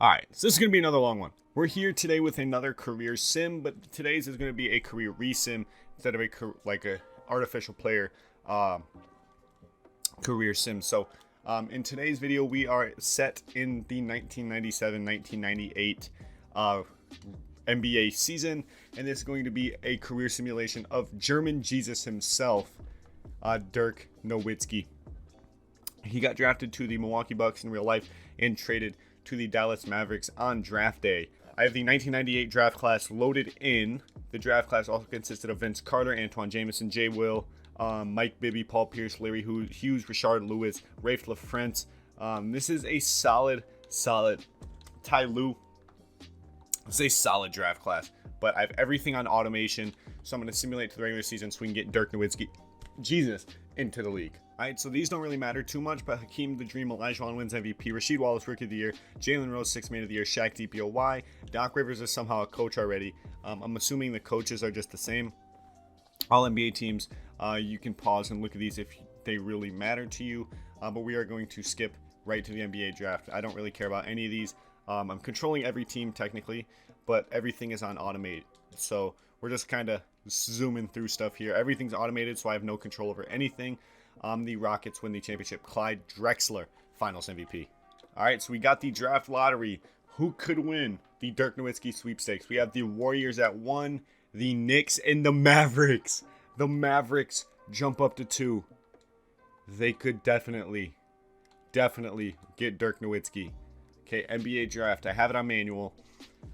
Alright, so this is going to be another long one. We're here today with another career sim, but today's is going to be a career resim instead of a artificial player career sim. So in today's video, we are set in the 1997-1998 NBA season, and this is going to be a career simulation of German Jesus himself, Dirk Nowitzki. He got drafted to the Milwaukee Bucks in real life and traded to the Dallas Mavericks on draft day. I have the 1998 draft class loaded in. The draft class also consisted of Vince Carter, Antoine Jamison, Jay Will, Mike Bibby, Paul Pierce, Larry Hughes, Rashard Lewis, Rafe LaFrentz. This is a solid Ty Lue. It's a solid draft class, but I have everything on automation, so I'm going to simulate to the regular season so we can get Dirk Nowitzki, Jesus, into the league. Alright, so these don't really matter too much, but Hakeem the Dream Olajuwon wins MVP, Rasheed Wallace Rookie of the Year, Jalen Rose 6th Man of the Year, Shaq DPOY, Doc Rivers is somehow a coach already. I'm assuming the coaches are just the same. All NBA teams, you can pause and look at these if they really matter to you, but we are going to skip right to the NBA draft. I don't really care about any of these. I'm controlling every team technically, but everything is on automated. So we're just kind of zooming through stuff here. Everything's automated, so I have no control over anything. The Rockets win the championship. Clyde Drexler, Finals MVP. All right, so we got the draft lottery. Who could win the Dirk Nowitzki sweepstakes? We have the Warriors at 1, the Knicks, and the Mavericks. The Mavericks jump up to 2. They could definitely get Dirk Nowitzki. Okay, NBA draft. I have it on manual.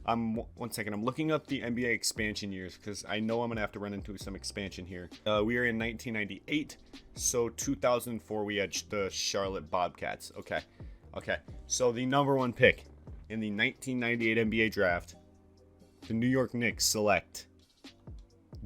One second. I'm looking up the NBA expansion years because I know I'm gonna have to run into some expansion here. We are in 1998, so 2004 we had the Charlotte Bobcats. Okay. So the number 1 pick in the 1998 NBA draft, the New York Knicks select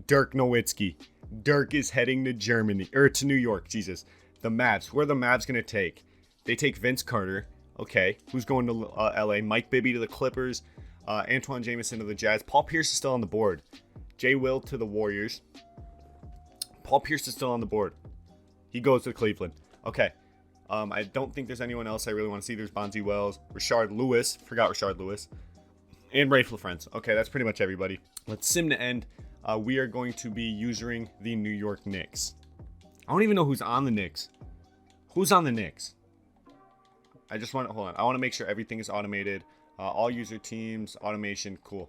Dirk Nowitzki. Dirk is heading to Germany or to New York. Jesus, the Mavs. Who are the Mavs gonna take? They take Vince Carter. Okay, who's going to LA? Mike Bibby to the Clippers. Antoine Jamison to the Jazz. Paul Pierce is still on the board. Jay Will to the Warriors. Paul Pierce is still on the board. He goes to Cleveland. Okay. I don't think there's anyone else I really want to see. There's Bonzi Wells. Rashard Lewis. Forgot Rashard Lewis. And Rafe LaFrentz. Okay, that's pretty much everybody. Let's sim to end. We are going to be using the New York Knicks. I don't even know who's on the Knicks. Who's on the Knicks? I just want to, hold on. I want to make sure everything is automated. All user teams, automation, cool.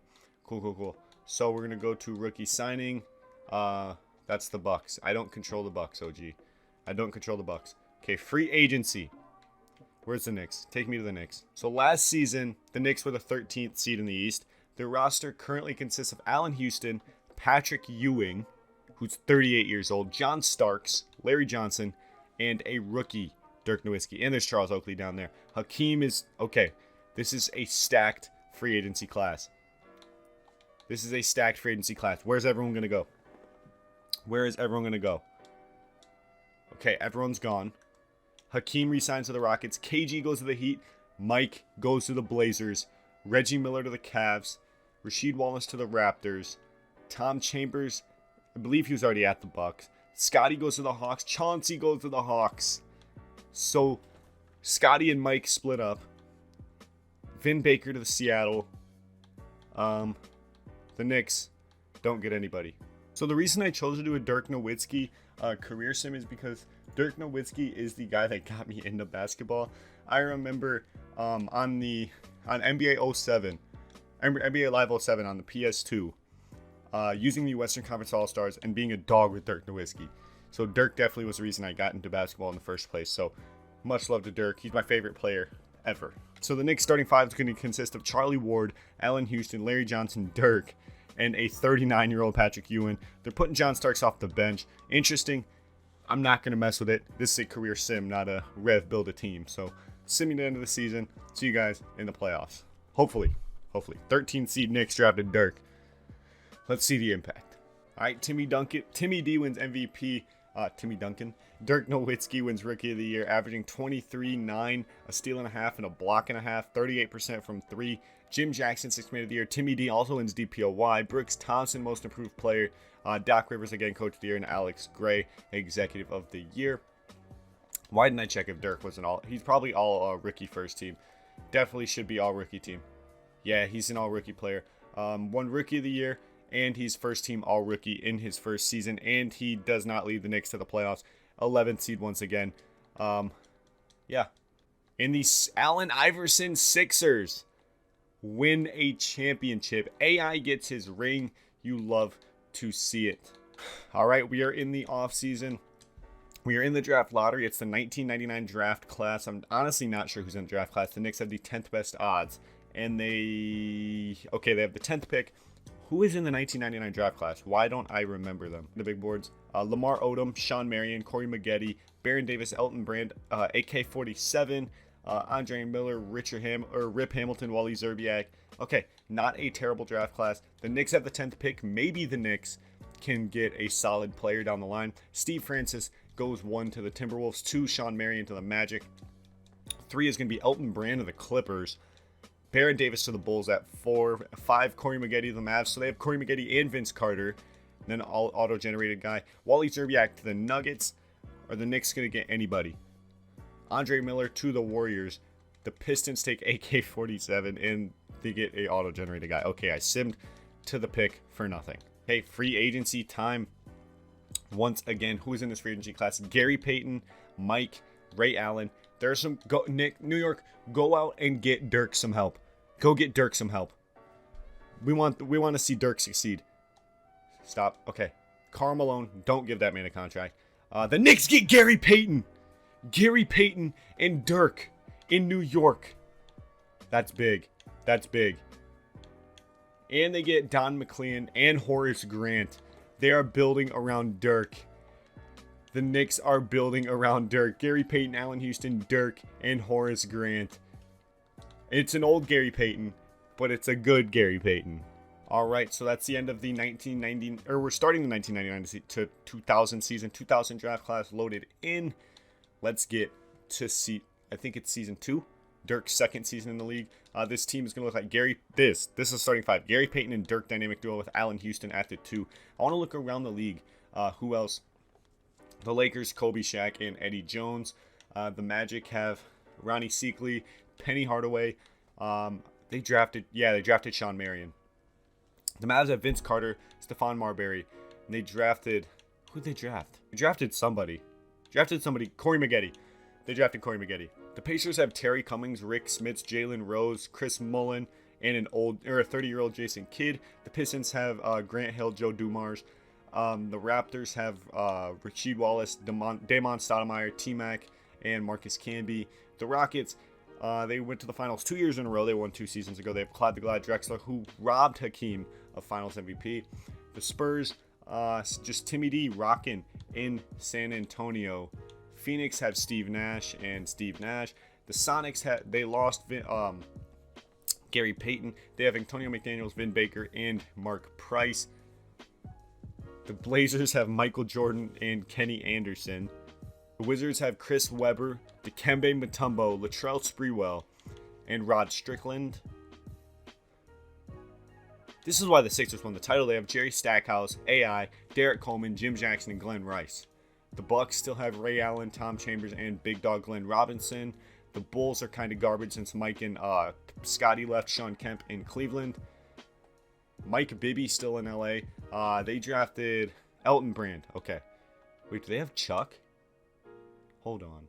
So we're going to go to rookie signing. That's the Bucks. I don't control the Bucks, OG. I don't control the Bucks. Okay, free agency. Where's the Knicks? Take me to the Knicks. So last season, the Knicks were the 13th seed in the East. Their roster currently consists of Allen Houston, Patrick Ewing, who's 38 years old, John Starks, Larry Johnson, and a rookie, Dirk Nowitzki. And there's Charles Oakley down there. Hakeem is, okay. This is a stacked free agency class. Where's everyone going to go? Okay, everyone's gone. Hakeem resigns to the Rockets. KG goes to the Heat. Mike goes to the Blazers. Reggie Miller to the Cavs. Rasheed Wallace to the Raptors. Tom Chambers, I believe he was already at the Bucks. Scotty goes to the Hawks. Chauncey goes to the Hawks. So, Scotty and Mike split up. Vin Baker to the Seattle. The Knicks don't get anybody. So the reason I chose to do a Dirk Nowitzki career sim is because Dirk Nowitzki is the guy that got me into basketball. I remember on NBA 07, NBA Live 07 on the PS2, using the Western Conference All-Stars and being a dog with Dirk Nowitzki. So Dirk definitely was the reason I got into basketball in the first place. So much love to Dirk. He's my favorite player ever. So the Knicks starting 5 is going to consist of Charlie Ward, Allen Houston, Larry Johnson, Dirk, and a 39-year-old Patrick Ewing. They're putting John Starks off the bench. Interesting. I'm not going to mess with it. This is a career sim, not a rev build a team. So simming to the end of the season. See you guys in the playoffs. Hopefully. 13th seed Knicks drafted Dirk. Let's see the impact. All right, Timmy D wins MVP. Timmy Duncan. Dirk Nowitzki wins Rookie of the Year, averaging 23-9, a steal and a half, and a block and a half, 38% from 3. Jim Jackson, 6th Man of the Year. Timmy D also wins DPOY. Brooks Thompson, Most Improved Player. Doc Rivers, again, Coach of the Year. And Alex Gray, Executive of the Year. Why didn't I check if Dirk was an all? He's probably all rookie first team. Definitely should be all rookie team. Yeah, he's an all rookie player. Won rookie of the year, and he's first team all rookie in his first season, and he does not lead the Knicks to the playoffs. 11th seed once again. Yeah. In the Allen Iverson Sixers win a championship. AI gets his ring. You love to see it. All right, we are in the offseason. We are in the draft lottery. It's the 1999 draft class. I'm honestly not sure who's in the draft class. The Knicks have the 10th best odds. And they have the 10th pick. Who is in the 1999 draft class? Why don't I remember them? The big boards. Lamar Odom, Sean Marion, Corey Maggette, Baron Davis, Elton Brand, AK-47, Andre Miller, Rip Hamilton, Wally Zerbiak. Okay, not a terrible draft class. The Knicks have the 10th pick. Maybe the Knicks can get a solid player down the line. Steve Francis goes 1 to the Timberwolves, 2 Sean Marion to the Magic, 3 is going to be Elton Brand to the Clippers, Baron Davis to the Bulls at 4, 5 Corey Maggette to the Mavs. So they have Corey Maggette and Vince Carter, then all auto-generated guy. Wally Zerbiak to the Nuggets. Are the Knicks going to get anybody? Andre Miller to the Warriors. The Pistons take AK-47 and they get a auto-generated guy. Okay, I simmed to the pick for nothing. Hey, free agency time. Once again, who's in this free agency class? Gary Payton, Mike, Ray Allen. There's some New York. Go out and get Dirk some help. Go get Dirk some help. We want to see Dirk succeed. Stop. Okay, Karl Malone. Don't give that man a contract. The Knicks get Gary Payton and Dirk in New York. That's big. That's big. And they get Don McLean and Horace Grant. They are building around Dirk. The Knicks are building around Dirk. Gary Payton, Allen Houston, Dirk, and Horace Grant. It's an old Gary Payton, but it's a good Gary Payton. All right, so that's the end of the 1990, or we're starting the 1999 to 2000 season. 2000 draft class loaded in. Let's get to I think it's season 2. Dirk's second season in the league. This team is going to look like This is starting 5. Gary Payton and Dirk dynamic duo with Allen Houston at the 2. I want to look around the league. Who else? The Lakers, Kobe, Shaq, and Eddie Jones. The Magic have Ronnie Seekley, Penny Hardaway. They drafted Sean Marion. The Mavs have Vince Carter, Stephon Marbury. And they drafted... Who'd they draft? They drafted somebody. Corey Maggette. They drafted Corey Maggette. The Pacers have Terry Cummings, Rick Smits, Jalen Rose, Chris Mullen, and a 30-year-old Jason Kidd. The Pistons have Grant Hill, Joe Dumars. The Raptors have Rasheed Wallace, Damon Stoudemire, T-Mac, and Marcus Camby. The Rockets, they went to the finals 2 years in a row. They won 2 seasons ago. They have Clyde the Glad Drexler, who robbed Hakeem of finals MVP. The Spurs, just Timmy D rocking in San Antonio. Phoenix have Steve Nash. The Sonics they lost Gary Payton. They have Antonio McDaniels, Vin Baker, and Mark Price. The Blazers have Michael Jordan and Kenny Anderson. The Wizards have Chris Webber, Dikembe Mutombo, Latrell Sprewell, and Rod Strickland. This is why the Sixers won the title. They have Jerry Stackhouse, AI, Derek Coleman, Jim Jackson, and Glenn Rice. The Bucks still have Ray Allen, Tom Chambers, and Big Dog Glenn Robinson. The Bulls are kind of garbage since Mike and Scotty left, Sean Kemp in Cleveland. Mike Bibby still in LA. They drafted Elton Brand. Okay. Wait, do they have Chuck? Hold on.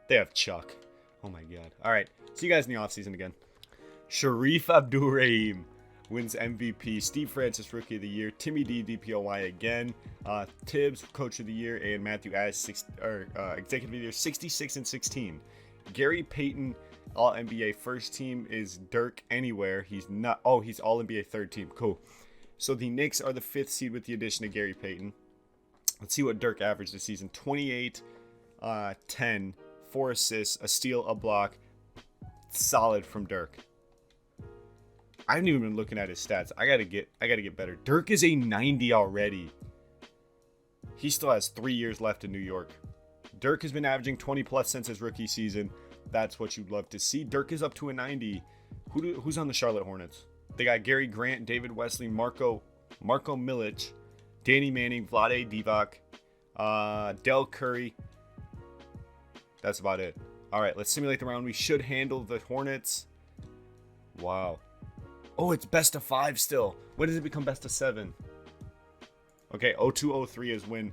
They have Chuck. Oh my god. Alright. See you guys in the offseason again. Sharif Abdur-Rahim wins MVP. Steve Francis, Rookie of the Year. Timmy D, DPOY again. Tibbs, Coach of the Year. And Matthew As, Executive of the Year, 66 and 16. Gary Payton, All-NBA first team is Dirk Anywhere. He's not. Oh, he's All-NBA third team. Cool. So the Knicks are the 5th seed with the addition of Gary Payton. Let's see what Dirk averaged this season. 28, 10, 4 assists, a steal, a block. Solid from Dirk. I haven't even been looking at his stats. I gotta get better. Dirk is a 90 already. He still has 3 years left in New York. Dirk has been averaging 20 plus since his rookie season. That's what you'd love to see. Dirk is up to a 90. Who's on the Charlotte Hornets? They got Gary Grant, David Wesley, Marco Milic, Danny Manning, Vlade Divac, Del Curry. That's about it. All right, let's simulate the round. We should handle the Hornets. Wow. Oh, it's best of 5 still. When does it become best of 7? Okay, 02-03 is when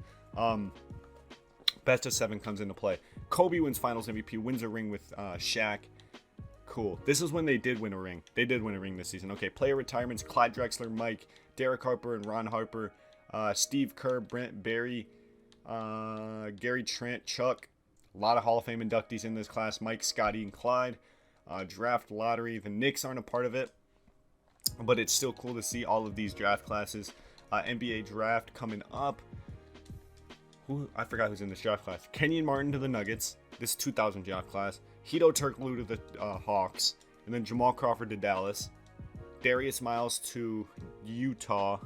best of 7 comes into play. Kobe wins Finals MVP, wins a ring with Shaq. Cool. This is when they did win a ring. They did win a ring this season. Okay, player retirements: Clyde Drexler, Mike, Derek Harper, and Ron Harper. Steve Kerr, Brent Barry, Gary Trent, Chuck. A lot of Hall of Fame inductees in this class: Mike, Scotty, and Clyde. Draft lottery. The Knicks aren't a part of it, but it's still cool to see all of these draft classes. NBA draft coming up. I forgot who's in this draft class. Kenyon Martin to the Nuggets. This 2000 draft class. Hito Turkoglu to the Hawks. And then Jamal Crawford to Dallas. Darius Miles to Utah.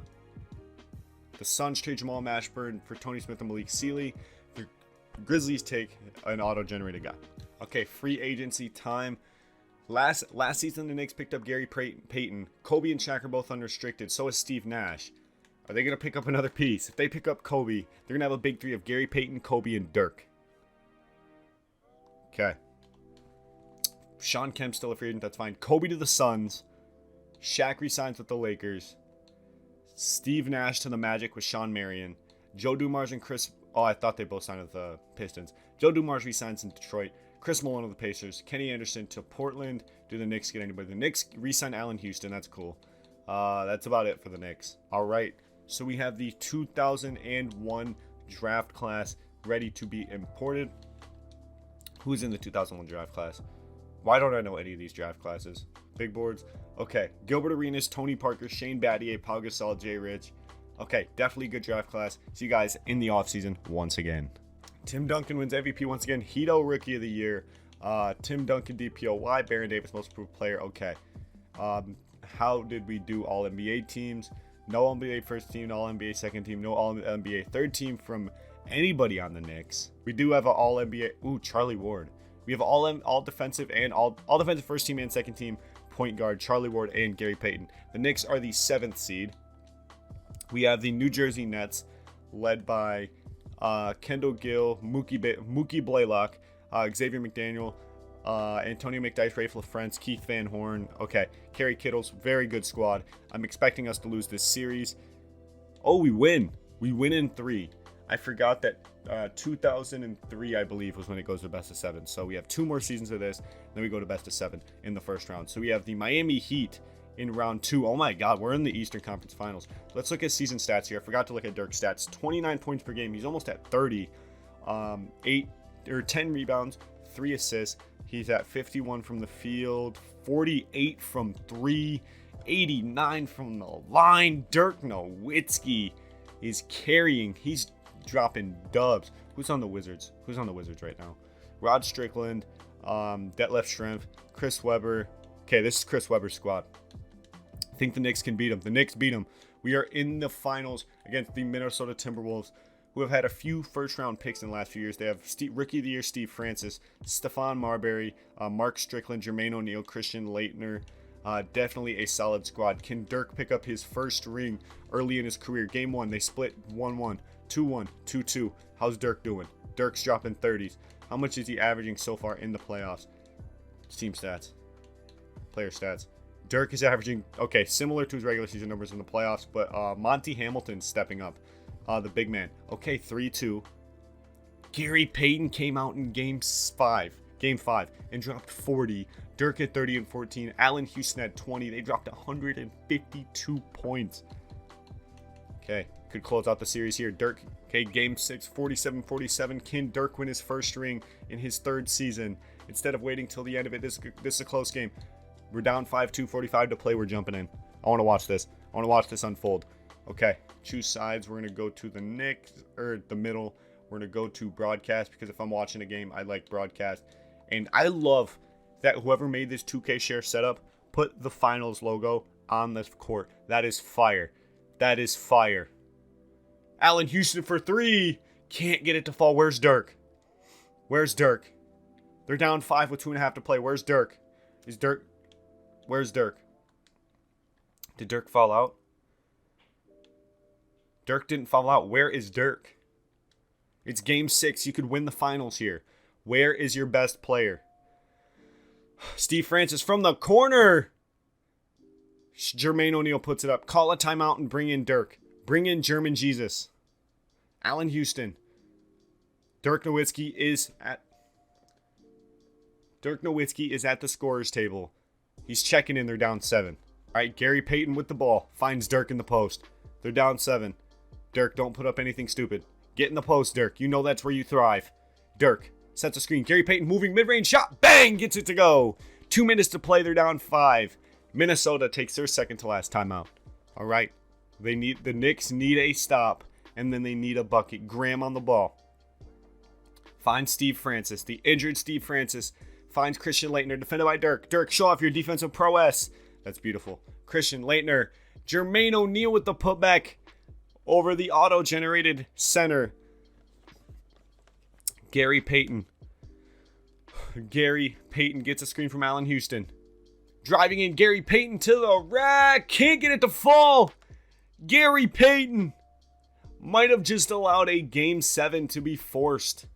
The Suns trade Jamal Mashburn for Tony Smith and Malik Sealy. The Grizzlies take an auto-generated guy. Okay, free agency time. Last season, the Knicks picked up Gary Payton. Kobe and Shaq are both unrestricted. So is Steve Nash. Are they going to pick up another piece? If they pick up Kobe, they're going to have a big three of Gary Payton, Kobe, and Dirk. Okay. Sean Kemp still a free agent. That's fine. Kobe to the Suns. Shaq resigns with the Lakers. Steve Nash to the Magic with Sean Marion. Joe Dumars and Chris... Oh, I thought they both signed with the Pistons. Joe Dumars resigns in Detroit. Chris Malone of the Pacers. Kenny Anderson to Portland. Do the Knicks get anybody? The Knicks re-sign Allen Houston. That's cool. That's about it for the Knicks. All right. So we have the 2001 draft class ready to be imported. Who's in the 2001 draft class? Why don't I know any of these draft classes? Big boards. Okay. Gilbert Arenas, Tony Parker, Shane Battier, Pau Gasol, Jay Rich. Okay. Definitely good draft class. See you guys in the offseason once again. Tim Duncan wins MVP once again. Hito Rookie of the Year. Tim Duncan DPOY. Baron Davis Most Improved Player. Okay. How did we do all NBA teams? No NBA first team, no all NBA second team, no all NBA third team from anybody on the Knicks. We do have an all NBA. Ooh, Charlie Ward. We have all defensive and all defensive first team and second team point guard Charlie Ward and Gary Payton. The Knicks are the 7th seed. We have the New Jersey Nets led by Kendall Gill, Mookie Blaylock, Xavier McDaniel, Antonio McDyess, Rafe LaFrance, Keith Van Horn. Okay, Kerry Kittles, very good squad. I'm expecting us to lose this series. Oh, we win. We win in 3. I forgot that 2003, I believe, was when it goes to best of 7. So we have 2 more seasons of this. Then we go to best of 7 in the first round. So we have the Miami Heat in round 2. Oh my God, we're in the Eastern Conference Finals. Let's look at season stats here. I forgot to look at Dirk's stats. 29 points per game. He's almost at 30. 10 rebounds, 3 assists. He's at 51 from the field, 48 from 3, 89 from the line. Dirk Nowitzki is carrying. He's dropping dubs. Who's on the Wizards? Who's on the Wizards right now? Rod Strickland, Detlef Schrempf, Chris Webber. Okay, this is Chris Webber's squad. I think the Knicks can beat them. The Knicks beat them. We are in the finals against the Minnesota Timberwolves, who have had a few first-round picks in the last few years. They have Rookie of the Year Steve Francis, Stephon Marbury, Mark Strickland, Jermaine O'Neal, Christian Laettner. Definitely a solid squad. Can Dirk pick up his first ring early in his career? Game 1, they split 1-1, 2-1, 2-2. How's Dirk doing? Dirk's dropping 30s. How much is he averaging so far in the playoffs? Team stats. Player stats. Dirk is averaging, okay, similar to his regular season numbers in the playoffs, but Monty Hamilton's stepping up. The big man. Okay, 3-2. Gary Payton came out in game 5, and dropped 40. Dirk at 30 and 14. Allen Houston at 20. They dropped 152 points. Okay, could close out the series here. Dirk, okay, game 6, 47-47. Can Dirk win his first ring in his 3rd season? Instead of waiting till the end of it, this is a close game. We're down 5-2, 45 to play. We're jumping in. I want to watch this. I want to watch this unfold. Okay, choose sides. We're going to go to the Knicks, or the middle. We're going to go to broadcast, because if I'm watching a game, I like broadcast. And I love that whoever made this 2K share setup put the finals logo on the court. That is fire. That is fire. Allen Houston for 3. Can't get it to fall. Where's Dirk? Where's Dirk? They're down 5 with 2.5 to play. Where's Dirk? Is Dirk? Where's Dirk? Did Dirk fall out? Dirk didn't fall out. Where is Dirk? It's game 6. You could win the finals here. Where is your best player? Steve Francis from the corner. Jermaine O'Neal puts it up. Call a timeout and bring in Dirk. Bring in German Jesus. Allen Houston. Dirk Nowitzki is at the scorer's table. He's checking in. They're down 7. All right, Gary Payton with the ball. Finds Dirk in the post. They're down 7. Dirk, don't put up anything stupid. Get in the post, Dirk. You know that's where you thrive. Dirk sets a screen. Gary Payton moving mid-range shot. Bang! Gets it to go. 2 minutes to play. They're down 5. Minnesota takes their second to last timeout. All right. The Knicks need a stop, and then they need a bucket. Graham on the ball. Finds Steve Francis. The injured Steve Francis finds Christian Laettner, defended by Dirk. Dirk, show off your defensive prowess. That's beautiful. Christian Laettner. Jermaine O'Neal with the putback over the auto-generated center. Gary Payton. Gary Payton gets a screen from Allen Houston. Driving in, Gary Payton to the rack. Can't get it to fall. Gary Payton might have just allowed a Game 7 to be forced.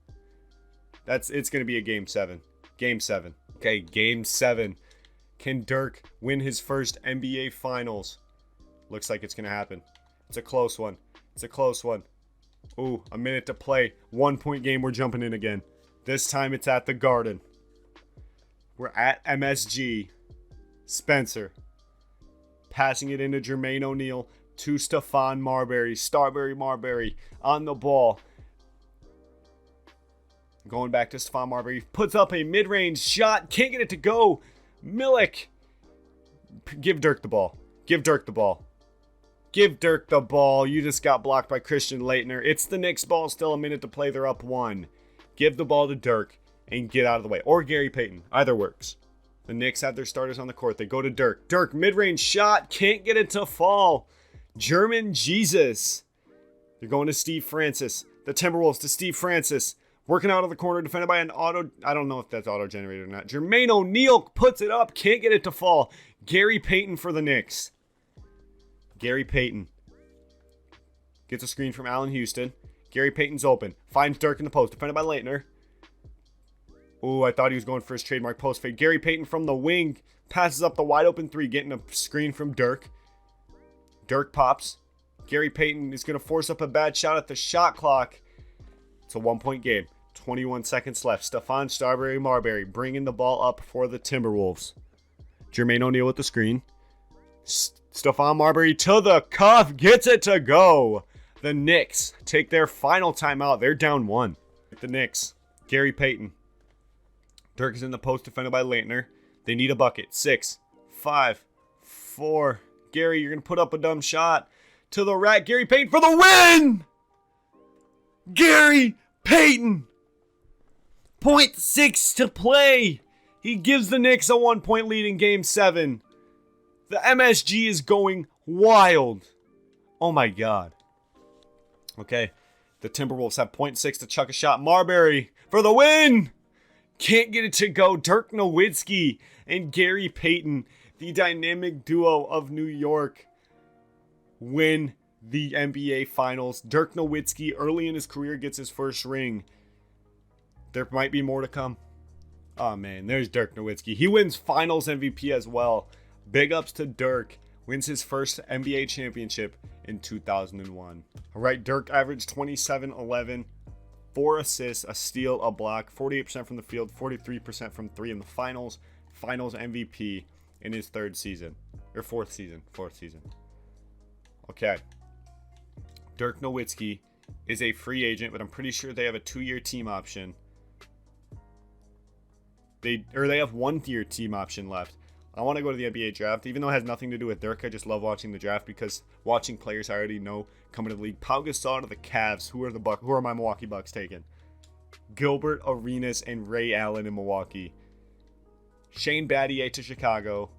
It's going to be a Game 7. Game 7. Okay, Game 7. Can Dirk win his first NBA Finals? Looks like it's going to happen. It's a close one. Ooh, a minute to play. 1-point game. We're jumping in again. This time it's at the Garden. We're at MSG. Spencer. Passing it into Jermaine O'Neal to Stephon Marbury. Marbury on the ball. Going back to Stephon Marbury. Puts up a mid-range shot. Can't get it to go. Milik. Give Dirk the ball. Give Dirk the ball. You just got blocked by Christian Laettner. It's the Knicks ball. Still a minute to play. They're up 1. Give the ball to Dirk and get out of the way. Or Gary Payton. Either works. The Knicks have their starters on the court. They go to Dirk. Dirk, mid-range shot. Can't get it to fall. German Jesus. They're going to Steve Francis. The Timberwolves to Steve Francis. Working out of the corner. Defended by an auto. I don't know if that's auto-generated or not. Jermaine O'Neal puts it up. Can't get it to fall. Gary Payton for the Knicks. Gary Payton. Gets a screen from Allen Houston. Gary Payton's open. Finds Dirk in the post. Defended by Laettner. Ooh, I thought he was going for his trademark post fade. Gary Payton from the wing passes up the wide open 3, getting a screen from Dirk. Dirk pops. Gary Payton is going to force up a bad shot at the shot clock. It's a 1-point game. 21 seconds left. Stephon Marbury bringing the ball up for the Timberwolves. Jermaine O'Neal with the screen. Stephon Marbury to the cuff. Gets it to go. The Knicks take their final timeout. They're down 1. The Knicks. Gary Payton. Dirk is in the post, defended by Laettner. They need a bucket. 6, 5, 4. Gary, you're going to put up a dumb shot. To the rack. Gary Payton for the win! Gary Payton! 0.6 to play. He gives the Knicks a 1-point lead in Game 7. The MSG is going wild. Oh my God. Okay. The Timberwolves have 0.6 to chuck a shot. Marbury for the win! Can't get it to go. Dirk Nowitzki and Gary Payton, the dynamic duo of New York, win the NBA Finals. Dirk Nowitzki, early in his career, gets his first ring. There might be more to come. Oh, man, there's Dirk Nowitzki. He wins Finals MVP as well. Big ups to Dirk. Wins his first NBA championship in 2001. All right, Dirk averaged 27-11. 4 assists, a steal, a block, 48% from the field, 43% from 3 in the finals. Finals MVP in his fourth season. Okay. Dirk Nowitzki is a free agent, but I'm pretty sure they have a 2-year team option. They have 1-year team option left. I want to go to the NBA draft, even though it has nothing to do with Dirk. I just love watching the draft because watching players I already know coming to the league. Pau Gasol to the Cavs. Who are my Milwaukee Bucks taking? Gilbert Arenas and Ray Allen in Milwaukee. Shane Battier to Chicago.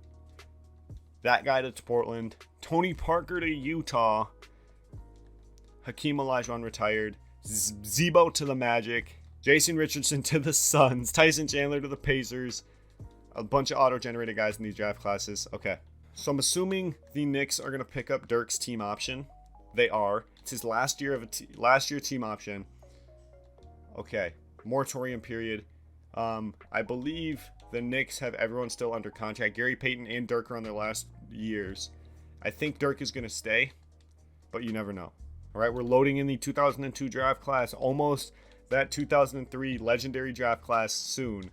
That guy to Portland. Tony Parker to Utah. Hakeem Olajuwon retired. Zebo to the Magic. Jason Richardson to the Suns. Tyson Chandler to the Pacers. A bunch of auto-generated guys in these draft classes. Okay. So I'm assuming the Knicks are going to pick up Dirk's team option. They are. It's his last year team option. Okay. Moratorium period. I believe the Knicks have everyone still under contract. Gary Payton and Dirk are on their last years. I think Dirk is going to stay, but you never know. All right, we're loading in the 2002 draft class, almost that 2003 legendary draft class soon.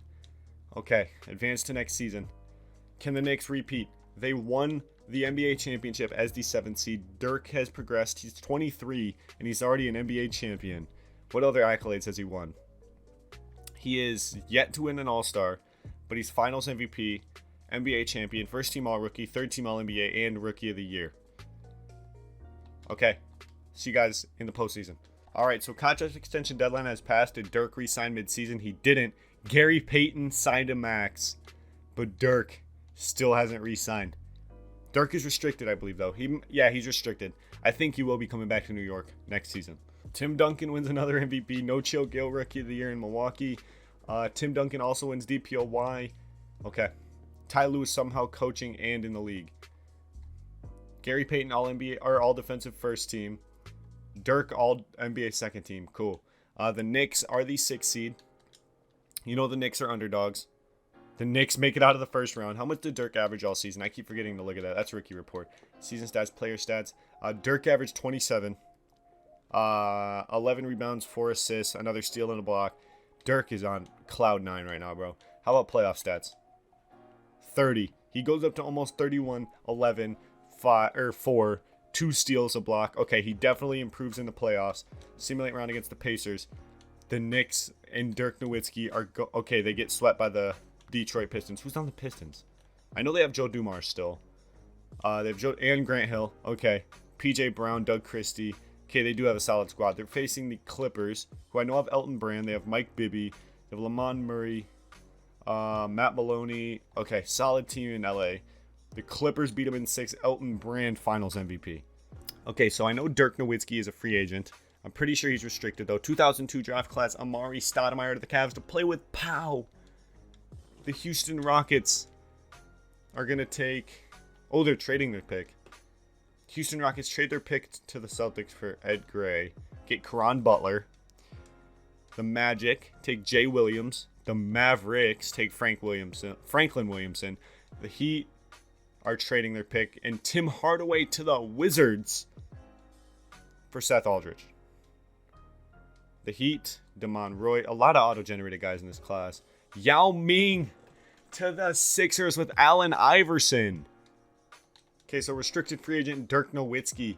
Okay, advance to next season. Can the Knicks repeat? They won the NBA championship as the 7th seed. Dirk has progressed. He's 23, and he's already an NBA champion. What other accolades has he won? He is yet to win an All-Star, but he's Finals MVP, NBA champion, first team All-Rookie, third team All-NBA, and Rookie of the Year. Okay, see you guys in the postseason. All right, so contract extension deadline has passed. Did Dirk re-sign mid-season? He didn't. Gary Payton signed a max, but Dirk still hasn't re-signed. Dirk is restricted, I believe, though. He's restricted. I think he will be coming back to New York next season. Tim Duncan wins another MVP. No Chill Gale Rookie of the Year in Milwaukee. Tim Duncan also wins DPOY. Okay. Ty Lue is somehow coaching and in the league. Gary Payton all NBA or all defensive first team. Dirk all NBA second team. Cool. The Knicks are the 6th seed. You know the Knicks are underdogs. The Knicks make it out of the first round. How much did Dirk average all season? I keep forgetting to look at that. That's Rookie Report. Season stats, player stats. Dirk averaged 27. 11 rebounds, 4 assists, another steal and a block. Dirk is on cloud 9 right now, bro. How about playoff stats? 30. He goes up to almost 31, 11, 4, 2 steals, a block. Okay, he definitely improves in the playoffs. Simulate round against the Pacers. The Knicks and Dirk Nowitzki are okay. They get swept by the Detroit Pistons. Who's on the Pistons? I know they have Joe Dumars still. They have Joe and Grant Hill. Okay, PJ Brown, Doug Christie. Okay, they do have a solid squad. They're facing the Clippers, who I know have Elton Brand. They have Mike Bibby. They have Lamont Murray, Matt Maloney. Okay, solid team in LA. The Clippers beat them in 6. Elton Brand, Finals MVP. Okay, so I know Dirk Nowitzki is a free agent. I'm pretty sure he's restricted, though. 2002 draft class, Amari Stoudemire to the Cavs to play with Pow. The Houston Rockets are going to take... Oh, they're trading their pick. Houston Rockets trade their pick to the Celtics for Ed Gray. Get Caron Butler. The Magic take Jay Williams. The Mavericks take Franklin Williamson. The Heat are trading their pick. And Tim Hardaway to the Wizards for Seth Aldridge. The Heat, Damon Roy. A lot of auto-generated guys in this class. Yao Ming to the Sixers with Allen Iverson. Okay, so restricted free agent Dirk Nowitzki.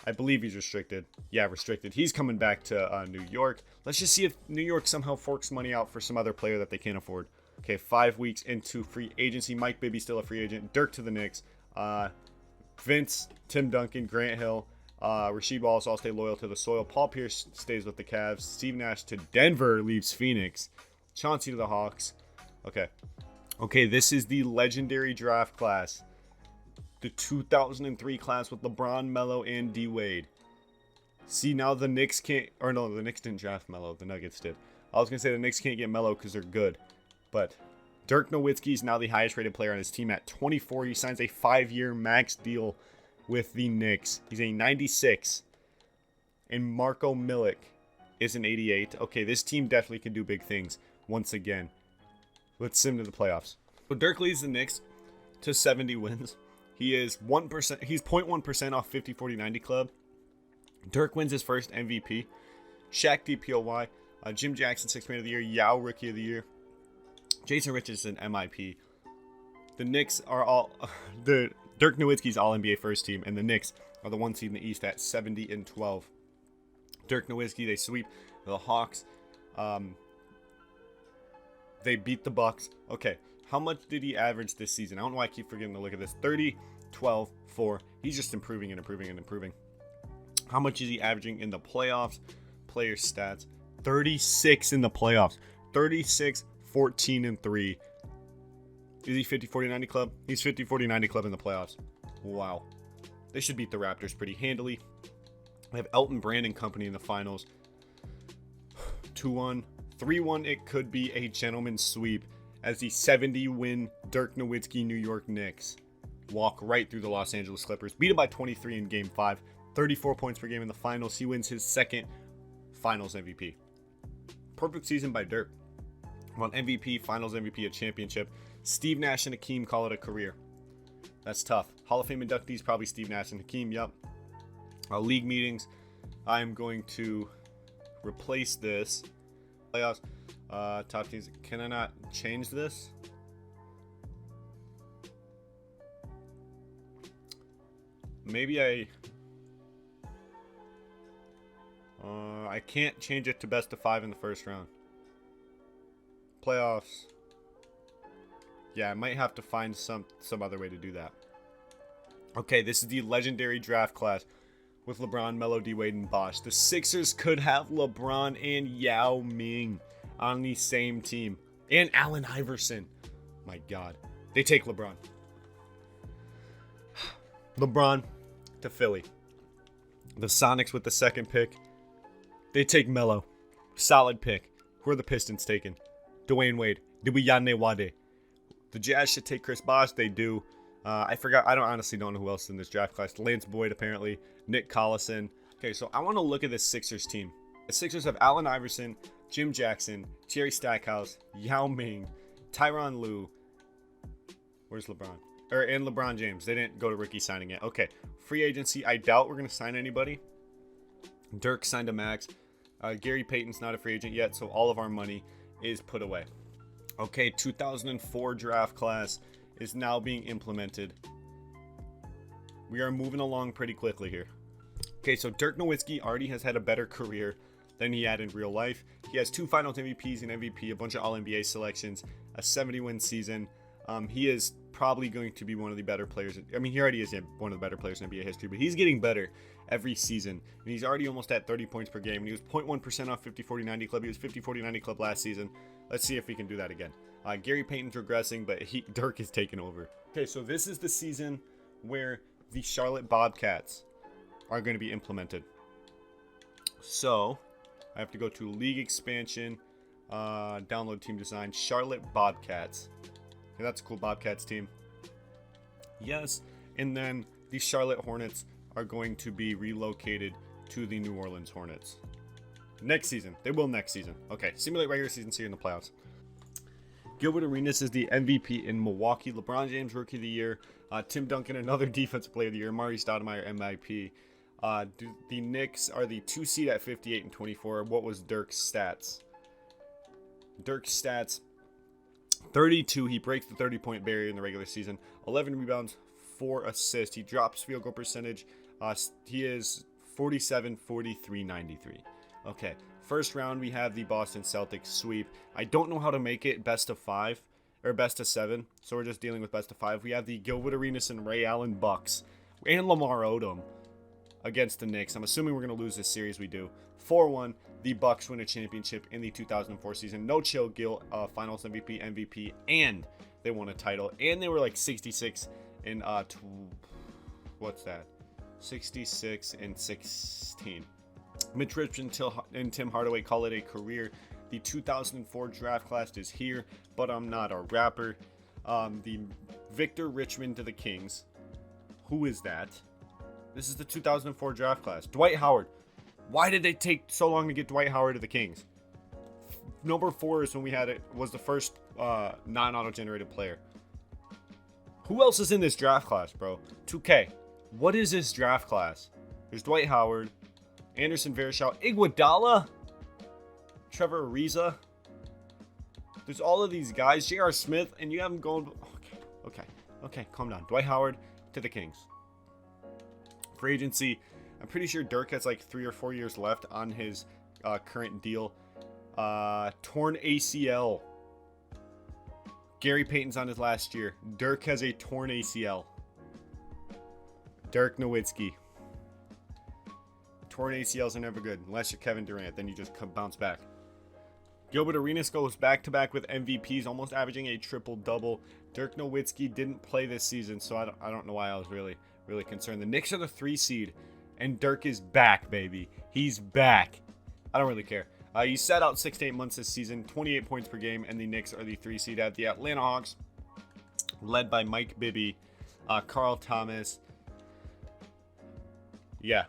I believe he's restricted. Yeah, restricted. He's coming back to New York. Let's just see if New York somehow forks money out for some other player that they can't afford. Okay, 5 weeks into free agency. Mike Bibby still a free agent. Dirk to the Knicks. Vince, Tim Duncan, Grant Hill. Rasheed Wallace all stay loyal to the soil. Paul Pierce stays with the Cavs. Steve Nash to Denver leaves Phoenix. Chauncey to the Hawks. Okay, this is the legendary draft class. The 2003 class with LeBron, Melo, and D Wade. See, now the Knicks can't... Or no, the Knicks didn't draft Melo. The Nuggets did. I was going to say the Knicks can't get Melo because they're good. But Dirk Nowitzki is now the highest rated player on his team at 24. He signs a 5-year max deal with the Knicks. He's a 96. And Marco Milic is an 88. Okay, this team definitely can do big things once again. Let's sim to the playoffs. So Dirk leads the Knicks to 70 wins. He is 1%. He's 0.1% off 50-40-90 club. Dirk wins his first MVP. Shaq DPOY. Jim Jackson 6th Man of the Year. Yao Rookie of the Year. Jason Richardson MIP. The Knicks are all... the Dirk Nowitzki's all NBA first team, and the Knicks are the 1 seed in the East at 70-12. Dirk Nowitzki, they sweep the Hawks. They beat the Bucks. Okay, how much did he average this season? I don't know why I keep forgetting to look at this. 30, 12, 4. He's just improving and improving and improving. How much is he averaging in the playoffs? Player stats. 36 in the playoffs. 36, 14, and 3. Is he 50-40-90 club? He's 50-40-90 club in the playoffs. Wow. They should beat the Raptors pretty handily. They have Elton Brand and company in the finals. 2-1. 3-1, it could be a gentleman's sweep as the 70-win Dirk Nowitzki New York Knicks walk right through the Los Angeles Clippers. Beat him by 23 in Game 5. 34 points per game in the finals. He wins his second finals MVP. Perfect season by Dirk. Won MVP, Finals MVP, a championship. Steve Nash and Hakeem call it a career. That's tough. Hall of Fame inductees, probably Steve Nash and Hakeem. Yep. League meetings. I'm going to replace this. Playoffs. Top teams. Can I not change this? Maybe I can't change it to best of 5 in the first round. Playoffs. Yeah, I might have to find some other way to do that. Okay, this is the legendary draft class with LeBron, Melo, D Wade, and Bosh. The Sixers could have LeBron and Yao Ming on the same team. And Allen Iverson. My God. They take LeBron. LeBron to Philly. The Sonics with the second pick. They take Melo. Solid pick. Who are the Pistons taking? Dwayne Wade. Dibuyane Wade. The Jazz should take Chris Bosh. They do. I forgot. I honestly don't know who else is in this draft class. Lance Boyd, apparently. Nick Collison. Okay, so I want to look at this Sixers team. The Sixers have Allen Iverson, Jim Jackson, Jerry Stackhouse, Yao Ming, Tyronn Lue. Where's LeBron? And LeBron James. They didn't go to rookie signing yet. Okay, free agency. I doubt we're going to sign anybody. Dirk signed a max. Gary Payton's not a free agent yet, so all of our money is put away. Okay, 2004 draft class is now being implemented. We are moving along pretty quickly here. Okay, so Dirk Nowitzki already has had a better career than he had in real life. He has 2 Finals MVPs and MVP, a bunch of All-NBA selections, a 70-win season. He is probably going to be one of the better players. I mean, he already is one of the better players in NBA history, but he's getting better every season. And he's already almost at 30 points per game. And he was 0.1% off 50-40-90 club. He was 50-40-90 club last season. Let's see if we can do that again. Gary Payton's regressing, but Dirk is taking over. Okay, so this is the season where the Charlotte Bobcats are going to be implemented. So I have to go to League Expansion, download team design, Charlotte Bobcats. Okay, that's a cool Bobcats team. Yes, and then the Charlotte Hornets are going to be relocated to the New Orleans Hornets. Next season. They will next season. Okay, simulate regular season, see you in the playoffs. Gilbert Arenas is the MVP in Milwaukee. LeBron James, Rookie of the Year. Tim Duncan, another Defensive Player of the Year. Mari Stoudemire, MIP. The Knicks are the 2 seed at 58 and 24. What was Dirk's stats? Dirk's stats, 32. He breaks the 30-point barrier in the regular season. 11 rebounds, 4 assists. He drops field goal percentage. He is 47, 43, 93. Okay, first round we have the Boston Celtics sweep. I don't know how to make it best of 5 or best of 7, so we're just dealing with best of 5. We have the Gilbert Arenas and Ray Allen Bucks and Lamar Odom against the Knicks. I'm assuming we're going to lose this series. We do. 4-1, the Bucks win a championship in the 2004 season. No chill, Gil, Finals MVP, and they won a title. And they were like 66 and what's that? 66 and 16. Mitch Richmond and Tim Hardaway call it a career. The 2004 draft class is here, but I'm not a rapper. The Victor Richmond to the Kings. Who is that? This is the 2004 draft class. Dwight Howard. Why did they take so long to get Dwight Howard to the Kings? Number 4 is when we had it, was the first non-auto-generated player. Who else is in this draft class, bro? 2K. What is this draft class? There's Dwight Howard, Anderson Varejao, Iguodala, Trevor Ariza. There's all of these guys. J.R. Smith, and you have them going. Okay, calm down. Dwight Howard to the Kings. Free agency. I'm pretty sure Dirk has like 3 or 4 years left on his current deal. Torn ACL. Gary Payton's on his last year. Dirk has a torn ACL. Dirk Nowitzki. Torn ACLs are never good unless you're Kevin Durant. Then you just bounce back. Gilbert Arenas goes back-to-back with MVPs, almost averaging a triple-double. Dirk Nowitzki didn't play this season, so I don't know why I was really concerned. The Knicks are the 3 seed, and Dirk is back, baby. He's back. I don't really care. He sat out 6 to 8 months this season, 28 points per game, and the Knicks are the 3 seed at the Atlanta Hawks, led by Mike Bibby, Carl Thomas. Yeah,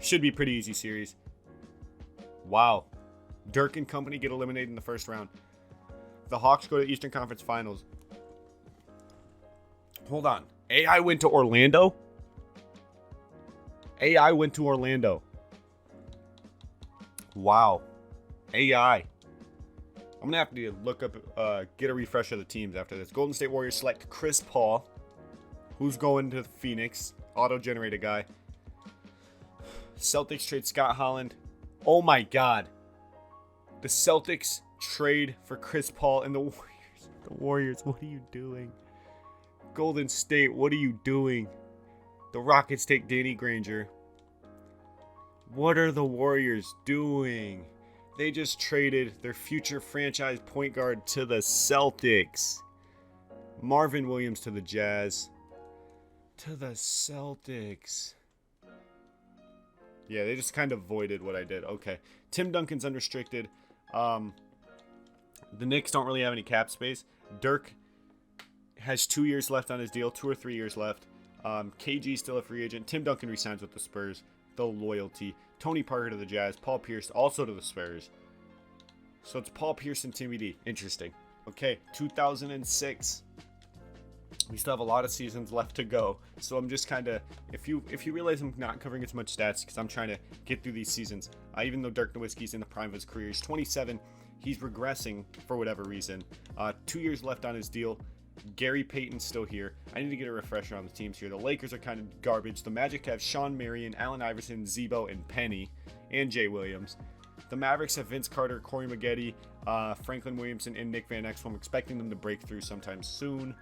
should be a pretty easy series. Wow. Dirk and company get eliminated in the first round. The Hawks go to Eastern Conference Finals. Hold on. AI went to Orlando? AI went to Orlando. Wow. AI. I'm going to have to look up, get a refresh of the teams after this. Golden State Warriors select Chris Paul, who's going to Phoenix. Auto-generated guy. Celtics trade Scott Holland. Oh my God. The Celtics trade for Chris Paul and the Warriors. The Warriors, what are you doing? Golden State, what are you doing? The Rockets take Danny Granger. What are the Warriors doing? They just traded their future franchise point guard to the Celtics. Marvin Williams to the Jazz. To the Celtics. Yeah, they just kind of voided what I did. Okay. Tim Duncan's unrestricted. The Knicks don't really have any cap space. Dirk has 2 years left on his deal. 2 or 3 years left. KG still a free agent. Tim Duncan resigns with the Spurs. The loyalty. Tony Parker to the Jazz. Paul Pierce also to the Spurs. So it's Paul Pierce and Timmy D. Interesting. Okay, 2006. We still have a lot of seasons left to go. So I'm just kind of, if you realize I'm not covering as much stats because I'm trying to get through these seasons. Even though Dirk Nowitzki's in the prime of his career, he's 27. He's regressing for whatever reason. 2 years left on his deal. Gary Payton's still here. I need to get a refresher on the teams here. The Lakers are kind of garbage. The Magic have Sean Marion, Allen Iverson, Zebo, and Penny, and Jay Williams. The Mavericks have Vince Carter, Corey Maggette, Franklin Williamson, and Nick Van Exel. I'm expecting them to break through sometime soon.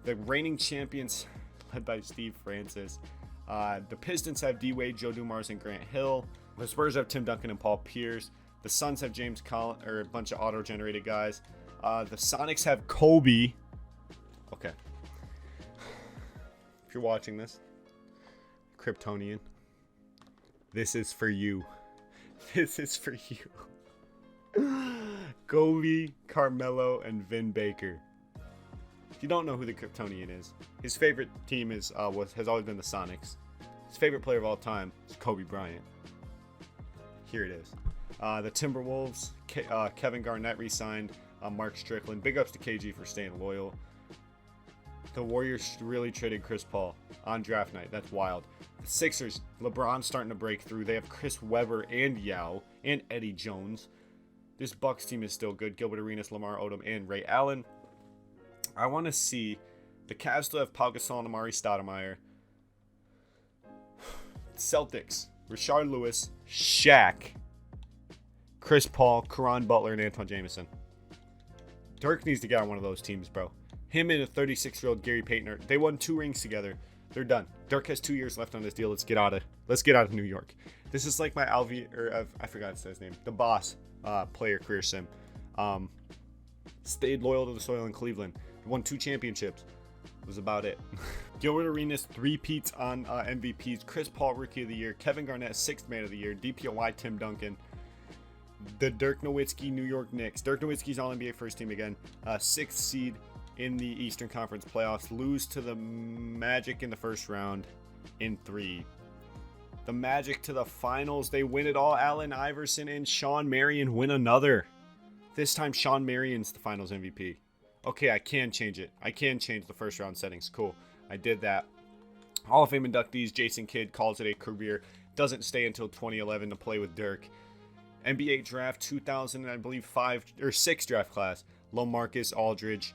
The reigning champions, led by Steve Francis. The Pistons have D-Wade, Joe Dumars, and Grant Hill. The Spurs have Tim Duncan and Paul Pierce. The Suns have James Collins, or a bunch of auto-generated guys. The Sonics have Kobe. Okay. If you're watching this, Kryptonian, this is for you. This is for you. Kobe, Carmelo, and Vin Baker. If you don't know who the Kryptonian is, his favorite team has always been the Sonics. His favorite player of all time is Kobe Bryant. Here it is. The Timberwolves, Kevin Garnett re-signed. Mark Strickland. Big ups to KG for staying loyal. The Warriors really traded Chris Paul on draft night. That's wild. The Sixers, LeBron's starting to break through. They have Chris Webber and Yao and Eddie Jones. This Bucks team is still good. Gilbert Arenas, Lamar Odom, and Ray Allen. I want to see the Cavs still have Pau Gasol and Amari Stoudemire. Celtics, Rashard Lewis, Shaq, Chris Paul, Caron Butler, and Antoine Jameson. Dirk needs to get on one of those teams, bro. Him and a 36-year-old Gary Payton, they won 2 rings together. They're done. Dirk has 2 years left on this deal. Let's get out of New York. This is like my I forgot his name. The Boss player career sim. Stayed loyal to the soil in Cleveland. Won 2 championships. Was about it. Gilbert Arenas 3-peats on MVPs. Chris Paul Rookie of the Year. Kevin Garnett 6th Man of the Year. DPOY Tim Duncan. The Dirk Nowitzki New York Knicks. Dirk Nowitzki's All-NBA first team again. 6th seed in the Eastern Conference playoffs. Lose to the Magic in the first round in 3. The Magic to the finals. They win it all. Allen Iverson and Sean Marion win another. This time Sean Marion's the finals MVP. Okay, I can change it. I can change the first round settings. Cool. I did that. Hall of Fame inductees. Jason Kidd calls it a career. Doesn't stay until 2011 to play with Dirk. NBA draft 2000, I believe 5 or 6 draft class. LaMarcus Aldridge.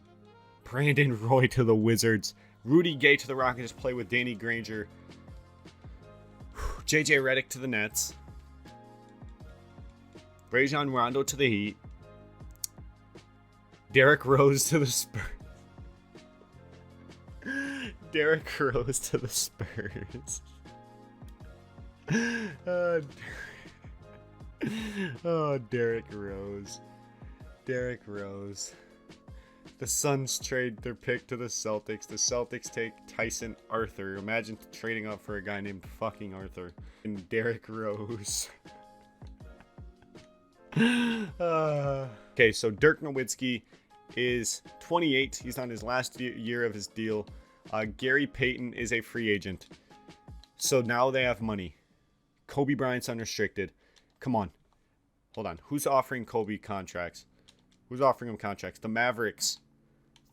Brandon Roy to the Wizards. Rudy Gay to the Rockets to play with Danny Granger. JJ Redick to the Nets. Rajon Rondo to the Heat. Derrick Rose to the Spurs. Derrick Rose to the Spurs. Derrick Rose. Derrick Rose. The Suns trade their pick to the Celtics. The Celtics take Tyson Arthur. Imagine trading up for a guy named fucking Arthur. And Derrick Rose. Okay, so Dirk Nowitzki is 28. He's on his last year of his deal. Gary Payton is a free agent. So now they have money. Kobe Bryant's unrestricted. Come on. Hold on. Who's offering Kobe contracts? Who's offering him contracts? The Mavericks.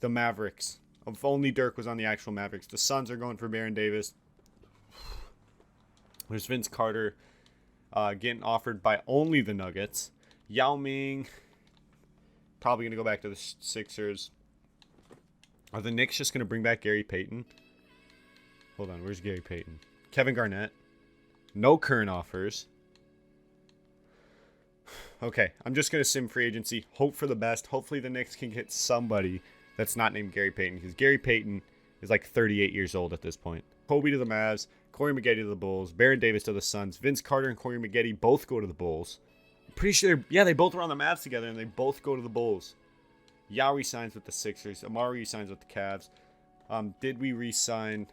The Mavericks. If only Dirk was on the actual Mavericks. The Suns are going for Baron Davis. There's Vince Carter getting offered by only the Nuggets. Yao Ming probably going to go back to the Sixers. Are the Knicks just going to bring back Gary Payton? Hold on, where's Gary Payton? Kevin Garnett. No current offers. Okay, I'm just going to sim free agency. Hope for the best. Hopefully the Knicks can get somebody that's not named Gary Payton, because Gary Payton is like 38 years old at this point. Kobe to the Mavs, Corey Maggette to the Bulls, Baron Davis to the Suns, Vince Carter and Corey Maggette both go to the Bulls. I'm pretty sure, yeah, they both were on the Mavs together, and they both go to the Bulls. Yao signs with the Sixers. Amari signs with the Cavs. Did we re-sign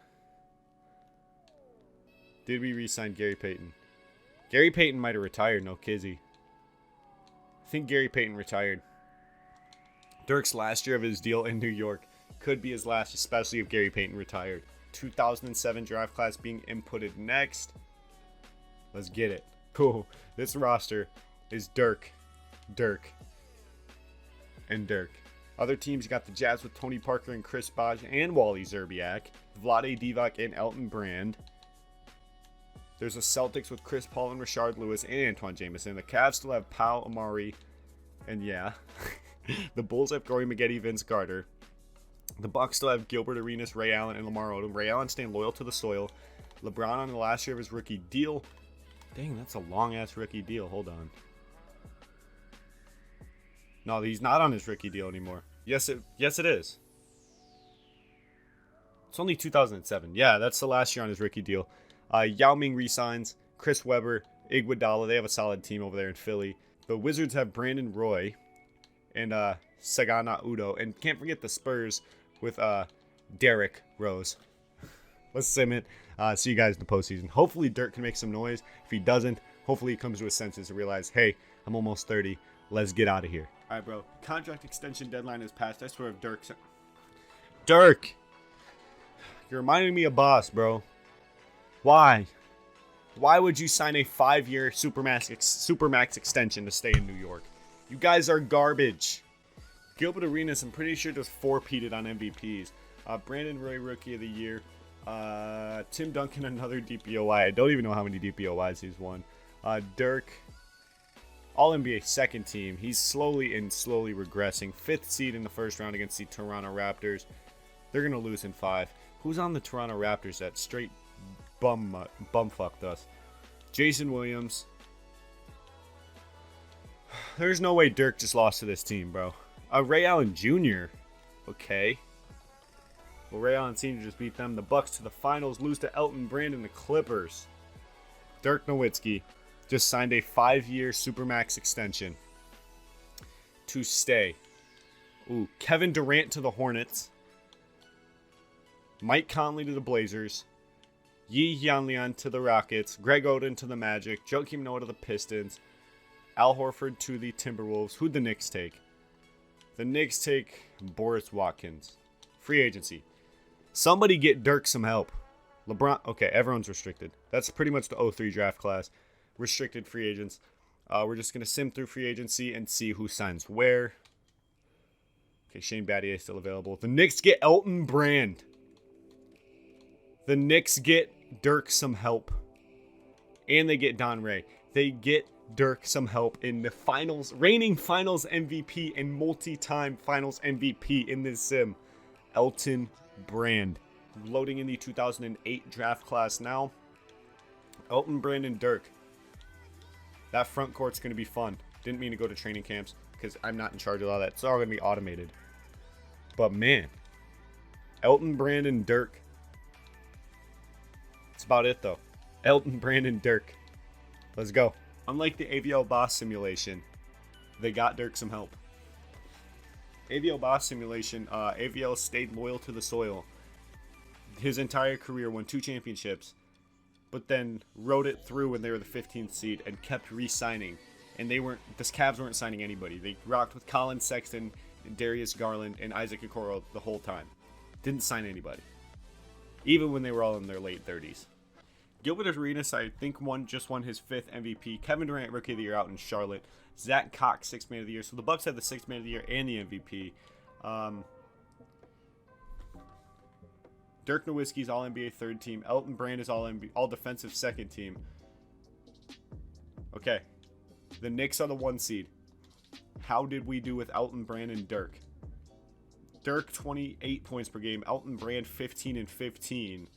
Gary Payton? Gary Payton might have retired, no kizzy. I think Gary Payton retired. Dirk's last year of his deal in New York could be his last, especially if Gary Payton retired. 2007 draft class being inputted next. Let's get it. Cool. This roster is Dirk, and Dirk. Other teams got the Jazz with Tony Parker and Chris Bosh and Wally Szczerbiak, Vlade Divac and Elton Brand. There's the Celtics with Chris Paul and Rashard Lewis and Antoine Jameson. The Cavs still have Pau Amari, and yeah. The Bulls have Corey Maggette, Vince Carter. The Bucks still have Gilbert Arenas, Ray Allen, and Lamar Odom. Ray Allen staying loyal to the soil. LeBron on the last year of his rookie deal. Dang, that's a long-ass rookie deal. Hold on. No, he's not on his rookie deal anymore. Yes, it is. It's only 2007. Yeah, that's the last year on his rookie deal. Yao Ming resigns. Chris Webber, Iguodala. They have a solid team over there in Philly. The Wizards have Brandon Roy and Sagana Udo. And can't forget the Spurs with Derrick Rose. Let's sim it. See you guys in the postseason. Hopefully Dirk can make some noise. If he doesn't, hopefully he comes to his senses and realize, hey, I'm almost 30. Let's get out of here. All right, bro. Contract extension deadline is passed. I swear if Dirk! You're reminding me of Boss, bro. Why? Why would you sign a 5-year Supermax extension to stay in New York? You guys are garbage. Gilbert Arenas, I'm pretty sure, just 4-peated on MVPs. Brandon Roy, Rookie of the Year. Tim Duncan, another DPOY. I don't even know how many DPOYs he's won. Dirk, All-NBA second team. He's slowly regressing. 5th seed in the first round against the Toronto Raptors. They're going to lose in 5. Who's on the Toronto Raptors that straight bumfucked us? Jason Williams. There's no way Dirk just lost to this team, bro. Ray Allen Jr. Okay. Well, Ray Allen Sr. just beat them. The Bucks to the finals, lose to Elton Brand and the Clippers. Dirk Nowitzki just signed a 5-year Supermax extension to stay. Ooh, Kevin Durant to the Hornets. Mike Conley to the Blazers. Yi Yanlian to the Rockets. Greg Oden to the Magic. Joakim Noah to the Pistons. Al Horford to the Timberwolves. Who'd the Knicks take? The Knicks take Boris Watkins. Free agency. Somebody get Dirk some help. LeBron. Okay, everyone's restricted. That's pretty much the 03 draft class. Restricted free agents. We're just going to sim through free agency and see who signs where. Okay, Shane Battier is still available. The Knicks get Elton Brand. The Knicks get Dirk some help. And they get Don Ray. They get Dirk some help in the finals. Reigning finals MVP and multi-time finals MVP in this sim. Elton Brand. Loading in the 2008 draft class now. Elton Brand and Dirk. That front court's going to be fun. Didn't mean to go to training camps because I'm not in charge of all that. It's all going to be automated. But man, Elton Brand and Dirk. That's about it though. Elton Brand and Dirk. Let's go. Unlike the AVL Boss simulation, they got Dirk some help. AVL Boss simulation, AVL stayed loyal to the soil. His entire career, won 2 championships, but then rode it through when they were the 15th seed and kept re-signing. And the Cavs weren't signing anybody. They rocked with Colin Sexton, Darius Garland, and Isaac Okoro the whole time. Didn't sign anybody. Even when they were all in their late 30s. Gilbert Arenas, I think, just won his 5th MVP. Kevin Durant, Rookie of the Year out in Charlotte. Zach Cox, 6th Man of the Year. So the Bucks have the 6th Man of the Year and the MVP. Dirk Nowitzki's All-NBA 3rd team. Elton Brand is All-Defensive 2nd team. Okay. The Knicks are the 1 seed. How did we do with Elton Brand and Dirk? Dirk, 28 points per game. Elton Brand, 15 and 15.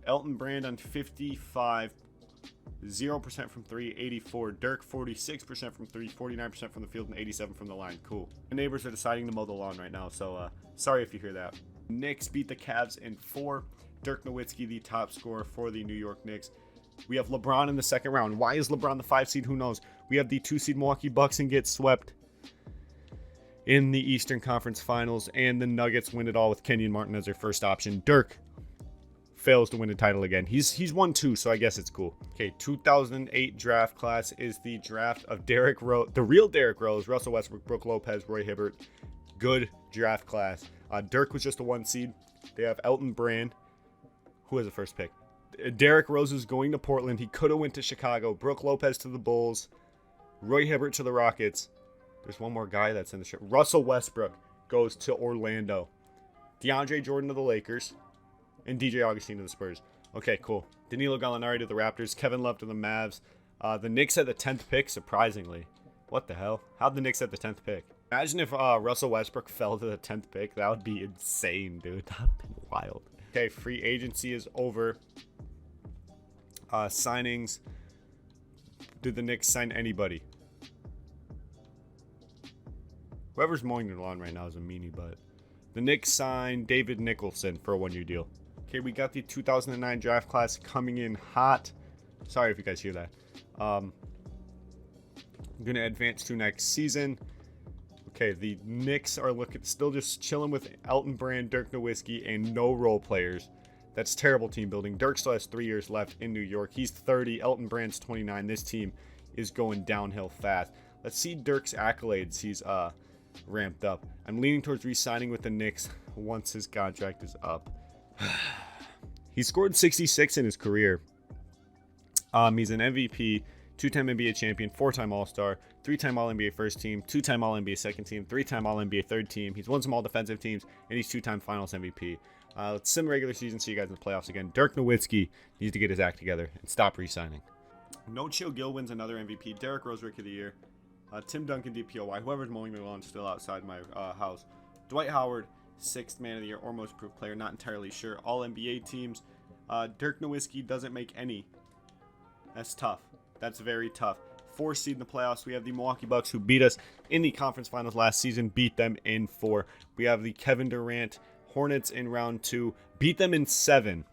Elton Brand on 55, 0% from 3, 84. Dirk, 46% from 3, 49% from the field, and 87 from the line. Cool. The neighbors are deciding to mow the lawn right now, so sorry if you hear that. Knicks beat the Cavs in 4. Dirk Nowitzki, the top scorer for the New York Knicks. We have LeBron in the 2nd round. Why is LeBron the 5 seed? Who knows? We have the 2 seed Milwaukee Bucks and get swept in the Eastern Conference Finals, and the Nuggets win it all with Kenyon Martin as their first option. Dirk fails to win the title again. He's won 2, so I guess it's cool. Okay, 2008 draft class is the draft of Derrick Rose, the real Derrick Rose, Russell Westbrook, Brook Lopez, Roy Hibbert. Good draft class. Dirk was just a 1 seed. They have Elton Brand, who has the first pick. Derrick Rose is going to Portland. He could have went to Chicago. Brook Lopez to the Bulls. Roy Hibbert to the Rockets. There's one more guy that's in the show. Russell Westbrook goes to Orlando. DeAndre Jordan to the Lakers. And DJ Augustine to the Spurs. Okay, cool. Danilo Gallinari to the Raptors. Kevin Love to the Mavs. The Knicks had the 10th pick, surprisingly. What the hell? How'd the Knicks have the 10th pick? Imagine if Russell Westbrook fell to the 10th pick. That would be insane, dude. That would be wild. Okay, free agency is over. Signings. Did the Knicks sign anybody? Whoever's mowing their lawn right now is a meanie, but the Knicks signed David Nicholson for a 1-year deal. Okay, we got the 2009 draft class coming in hot. Sorry if you guys hear that. I'm going to advance to next season. Okay, the Knicks are still just chilling with Elton Brand, Dirk Nowitzki, and no role players. That's terrible team building. Dirk still has 3 years left in New York. He's 30. Elton Brand's 29. This team is going downhill fast. Let's see Dirk's accolades. He's ramped up. I'm leaning towards re-signing with the Knicks once his contract is up. He scored 66 in his career. He's an MVP, 2-time NBA champion, 4-time All-Star, 3-time All-NBA first team, 2-time All-NBA second team, 3-time All-NBA third team. He's won some All-Defensive teams, and he's 2-time Finals MVP. Let's sim regular season, see you guys in the playoffs again. Dirk Nowitzki needs to get his act together and stop re-signing. No Chill Gill wins another MVP. Derrick Rose Rookie of the Year. Tim Duncan DPOY. Whoever's mowing the lawn still outside my house. Dwight Howard, 6th Man of the Year or Most Improved Player. Not entirely sure. All NBA teams. Dirk Nowitzki doesn't make any. That's tough. That's very tough. 4 seed in the playoffs. We have the Milwaukee Bucks, who beat us in the conference finals last season. Beat them in 4. We have the Kevin Durant Hornets in round 2. Beat them in 7.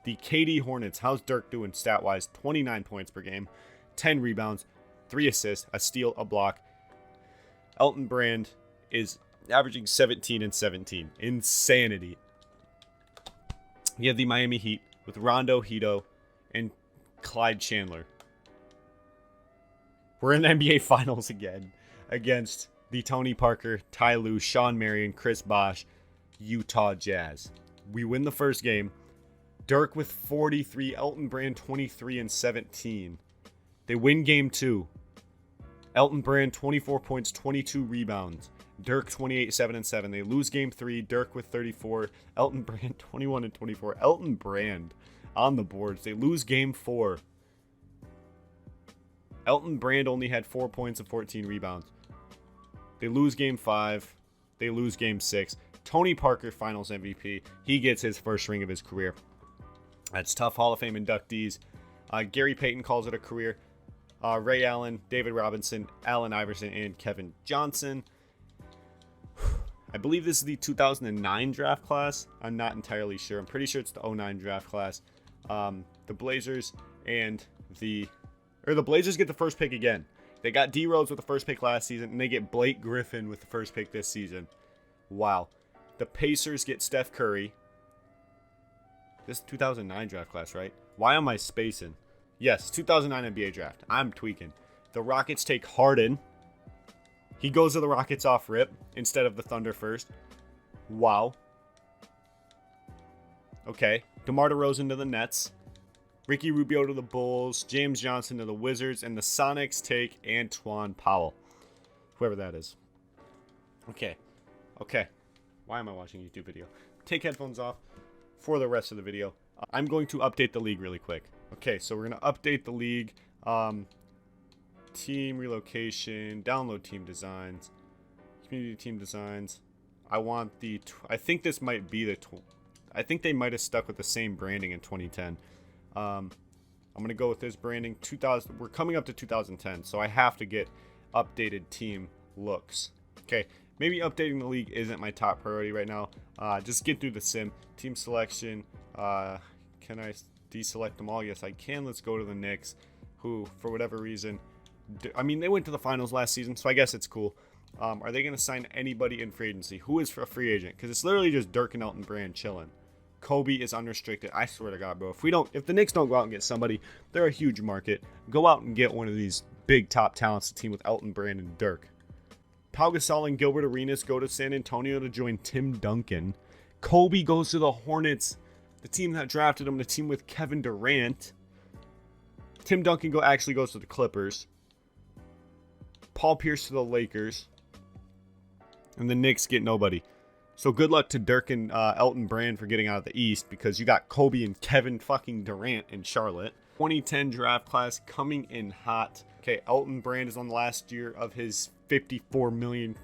The KD Hornets. How's Dirk doing stat-wise? 29 points per game. 10 rebounds. 3 assists. A steal. A block. Elton Brand is averaging 17 and 17. Insanity. We have the Miami Heat with Rondo, Hito, and Clyde Chandler. We're in the NBA Finals again against the Tony Parker, Ty Lue, Sean Marion, Chris Bosh, Utah Jazz. We win the first game. Dirk with 43, Elton Brand 23 and 17. They win game 2. Elton Brand 24 points, 22 rebounds. Dirk 28, 7 and 7. They lose game 3. Dirk with 34. Elton Brand 21 and 24. Elton Brand on the boards. They lose game 4. Elton Brand only had 4 points and 14 rebounds. They lose game 5. They lose game 6. Tony Parker, Finals MVP. He gets his first ring of his career. That's tough. Hall of Fame inductees. Gary Payton calls it a career. Ray Allen, David Robinson, Allen Iverson, and Kevin Johnson. I believe this is the 2009 draft class. I'm not entirely sure. I'm pretty sure it's the 09 draft class. The Blazers and the Blazers get the first pick again. They got D Rose with the first pick last season, and they get Blake Griffin with the first pick this season. Wow. The Pacers get Steph Curry. This is 2009 draft class, right? Why am I spacing? Yes, 2009 NBA draft. I'm tweaking. The Rockets take Harden. He goes to the Rockets off rip instead of the Thunder first. Wow. Okay. DeMar DeRozan to the Nets. Ricky Rubio to the Bulls, James Johnson to the Wizards, and the Sonics take Antoine Powell. Whoever that is. Okay. Why am I watching a YouTube video? Take headphones off for the rest of the video. I'm going to update the league really quick. Okay, so we're going to update the league. Team relocation, download team designs, community team designs. I want the, I think this might be the, I think they might have stuck with the same branding in 2010. I'm going to go with this branding. 2000. We're coming up to 2010, so I have to get updated team looks. Okay, maybe updating the league isn't my top priority right now. Just get through the sim. Team selection. Can I deselect them all? Yes, I can. Let's go to the Knicks, who, for whatever reason, I mean, they went to the finals last season, so I guess it's cool. Are they going to sign anybody in free agency? Who is a free agent? Because it's literally just Dirk and Elton Brand chilling. Kobe is unrestricted. I swear to God, bro. If the Knicks don't go out and get somebody, they're a huge market. Go out and get one of these big top talents to team with Elton Brand and Dirk. Pau Gasol and Gilbert Arenas go to San Antonio to join Tim Duncan. Kobe goes to the Hornets, the team that drafted him, the team with Kevin Durant. Tim Duncan actually goes to the Clippers. Paul Pierce to the Lakers. And the Knicks get nobody. So good luck to Dirk and Elton Brand for getting out of the East, because you got Kobe and Kevin fucking Durant in Charlotte. 2010 draft class coming in hot. Okay, Elton Brand is on the last year of his $54 million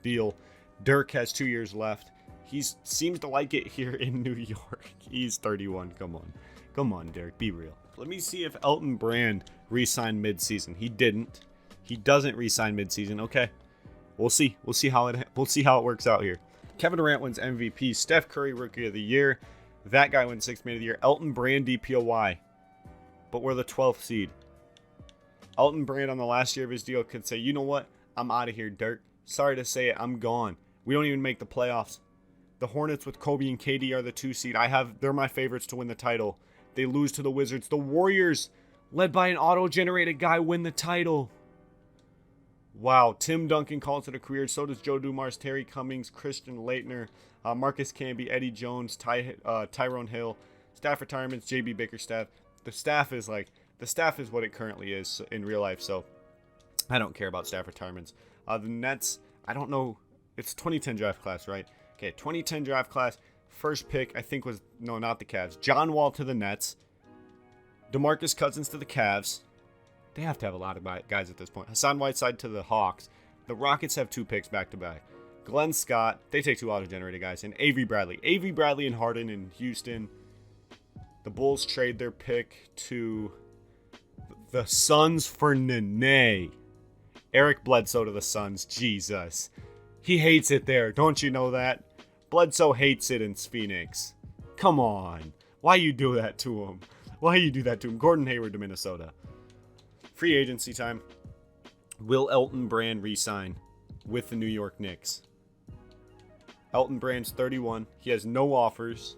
deal. Dirk has 2 years left. He seems to like it here in New York. He's 31. Come on, Dirk. Be real. Let me see if Elton Brand re-signed mid-season. He didn't. He doesn't re-sign mid-season. Okay, we'll see. We'll see how it works out here. Kevin Durant wins MVP. Steph Curry Rookie of the Year. That guy wins Sixth Man of the Year. Elton Brand DPOY. But we're the 12th seed. Elton Brand on the last year of his deal could say, you know what? I'm out of here, Dirk. Sorry to say it. I'm gone. We don't even make the playoffs. The Hornets with Kobe and KD are the 2 seed. They're my favorites to win the title. They lose to the Wizards. The Warriors, led by an auto-generated guy, win the title. Wow, Tim Duncan calls it a career. So does Joe Dumars, Terry Cummings, Christian Laettner, Marcus Camby, Eddie Jones, Tyrone Hill. Staff retirements, JB Bickerstaff. The staff is what it currently is in real life, so I don't care about staff retirements. The Nets, I don't know. It's 2010 draft class, right? Okay, 2010 draft class. First pick, I think was, no, not the Cavs. John Wall to the Nets. DeMarcus Cousins to the Cavs. They have to have a lot of guys at this point. Hassan Whiteside to the Hawks. The Rockets have 2 picks back-to-back. Glenn Scott, they take 2 auto-generated guys. And Avery Bradley and Harden in Houston. The Bulls trade their pick to the Suns for Nene. Eric Bledsoe to the Suns. Jesus. He hates it there. Don't you know that? Bledsoe hates it in Phoenix. Come on. Why you do that to him? Gordon Hayward to Minnesota. Free agency time. Will Elton Brand re-sign with the New York Knicks? Elton Brand's 31. He has no offers.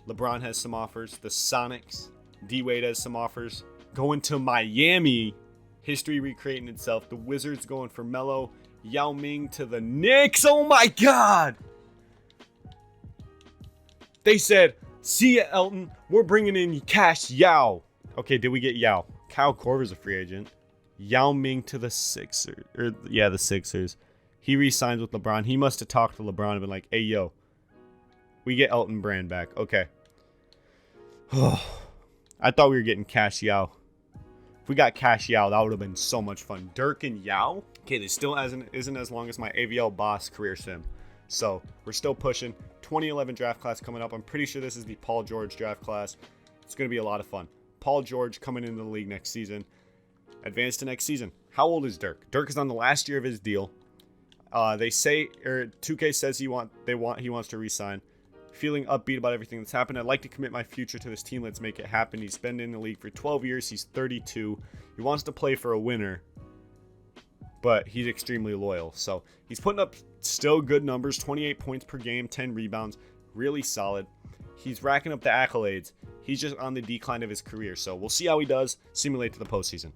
LeBron has some offers. The Sonics. D-Wade has some offers. Going to Miami. History recreating itself. The Wizards going for Melo. Yao Ming to the Knicks. Oh my God. They said, see ya, Elton. We're bringing in Cash Yao. Okay, did we get Yao? Kyle Korver's a free agent. Yao Ming to the Sixers. The Sixers. He re-signs with LeBron. He must have talked to LeBron and been like, hey, yo, we get Elton Brand back. Okay. I thought we were getting Cash Yao. If we got Cash Yao, that would have been so much fun. Dirk and Yao? Okay, this still isn't as long as my AVL Boss career sim. So, we're still pushing. 2011 draft class coming up. I'm pretty sure this is the Paul George draft class. It's going to be a lot of fun. Paul George coming into the league next season. Advanced to next season. How old is Dirk? Dirk is on the last year of his deal. They say, or 2K says he wants to re-sign. Feeling upbeat about everything that's happened. I'd like to commit my future to this team. Let's make it happen. He's been in the league for 12 years. He's 32. He wants to play for a winner, but he's extremely loyal. So he's putting up still good numbers. 28 points per game, 10 rebounds. Really solid. He's racking up the accolades. He's just on the decline of his career. So we'll see how he does. Simulate to the postseason.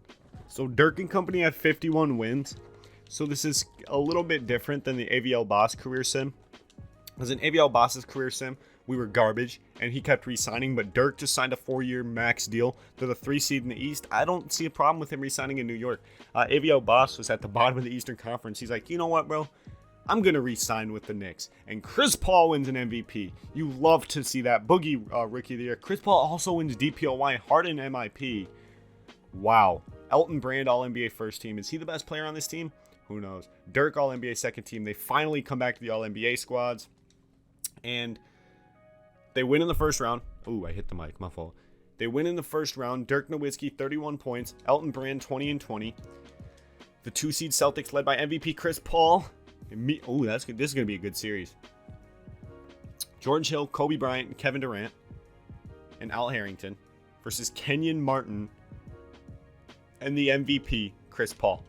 So Dirk and company have 51 wins. So this is a little bit different than the AVL Boss career sim. Because in AVL Boss's career sim, we were garbage, and he kept re-signing. But Dirk just signed a 4-year max deal to the 3 seed in the East. I don't see a problem with him re-signing in New York. Avio Boss was at the bottom of the Eastern Conference. He's like, you know what, bro? I'm going to re-sign with the Knicks. And Chris Paul wins an MVP. You love to see that. Boogie Rookie of the Year. Chris Paul also wins DPOY. Harden MIP. Wow. Elton Brand All-NBA first team. Is he the best player on this team? Who knows? Dirk All-NBA second team. They finally come back to the All-NBA squads. And they win in the first round. Ooh, I hit the mic. My fault. They win in the first round. Dirk Nowitzki, 31 points. Elton Brand, 20 and 20. The 2-seed Celtics led by MVP Chris Paul. Ooh, this is going to be a good series. George Hill, Kobe Bryant, Kevin Durant, and Al Harrington versus Kenyon Martin and the MVP, Chris Paul.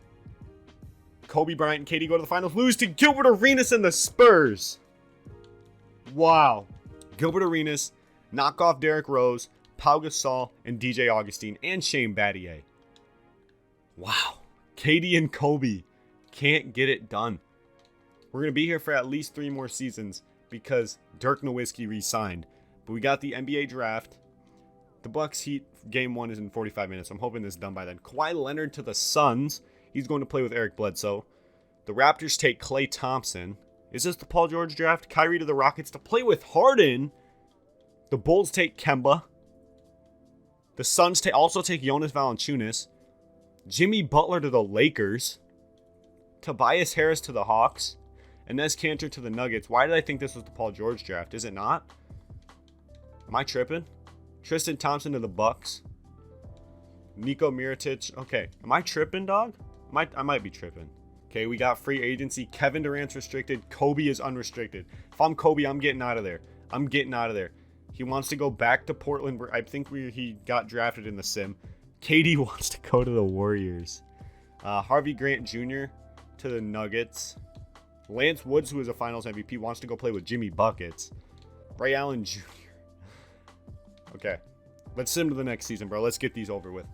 Kobe Bryant and KD go to the finals, lose to Gilbert Arenas and the Spurs. Wow. Gilbert Arenas knock off Derrick Rose, Pau Gasol, and DJ Augustine, and Shane Battier. Wow. KD and Kobe can't get it done. We're going to be here for at least 3 more seasons because Dirk Nowitzki re-signed. But we got the NBA draft. The Bucks Heat game 1 is in 45 minutes. I'm hoping this is done by then. Kawhi Leonard to the Suns. He's going to play with Eric Bledsoe. The Raptors take Klay Thompson. Is this the Paul George draft? Kyrie to the Rockets to play with Harden. The Bulls take Kemba. The Suns also take Jonas Valanciunas. Jimmy Butler to the Lakers. Tobias Harris to the Hawks. Enes Kanter to the Nuggets. Why did I think this was the Paul George draft? Is it not? Am I tripping? Tristan Thompson to the Bucks. Niko Mirotic. Okay. Am I tripping, dog? I might be tripping. Okay, we got free agency. Kevin Durant's restricted. Kobe is unrestricted. If I'm Kobe, I'm getting out of there. I'm getting out of there. He wants to go back to Portland, where I think he got drafted in the sim. KD wants to go to the Warriors. Harvey Grant Jr. to the Nuggets. Lance Woods, who is a finals MVP, wants to go play with Jimmy Buckets. Ray Allen Jr. Okay. Let's sim to the next season, bro. Let's get these over with.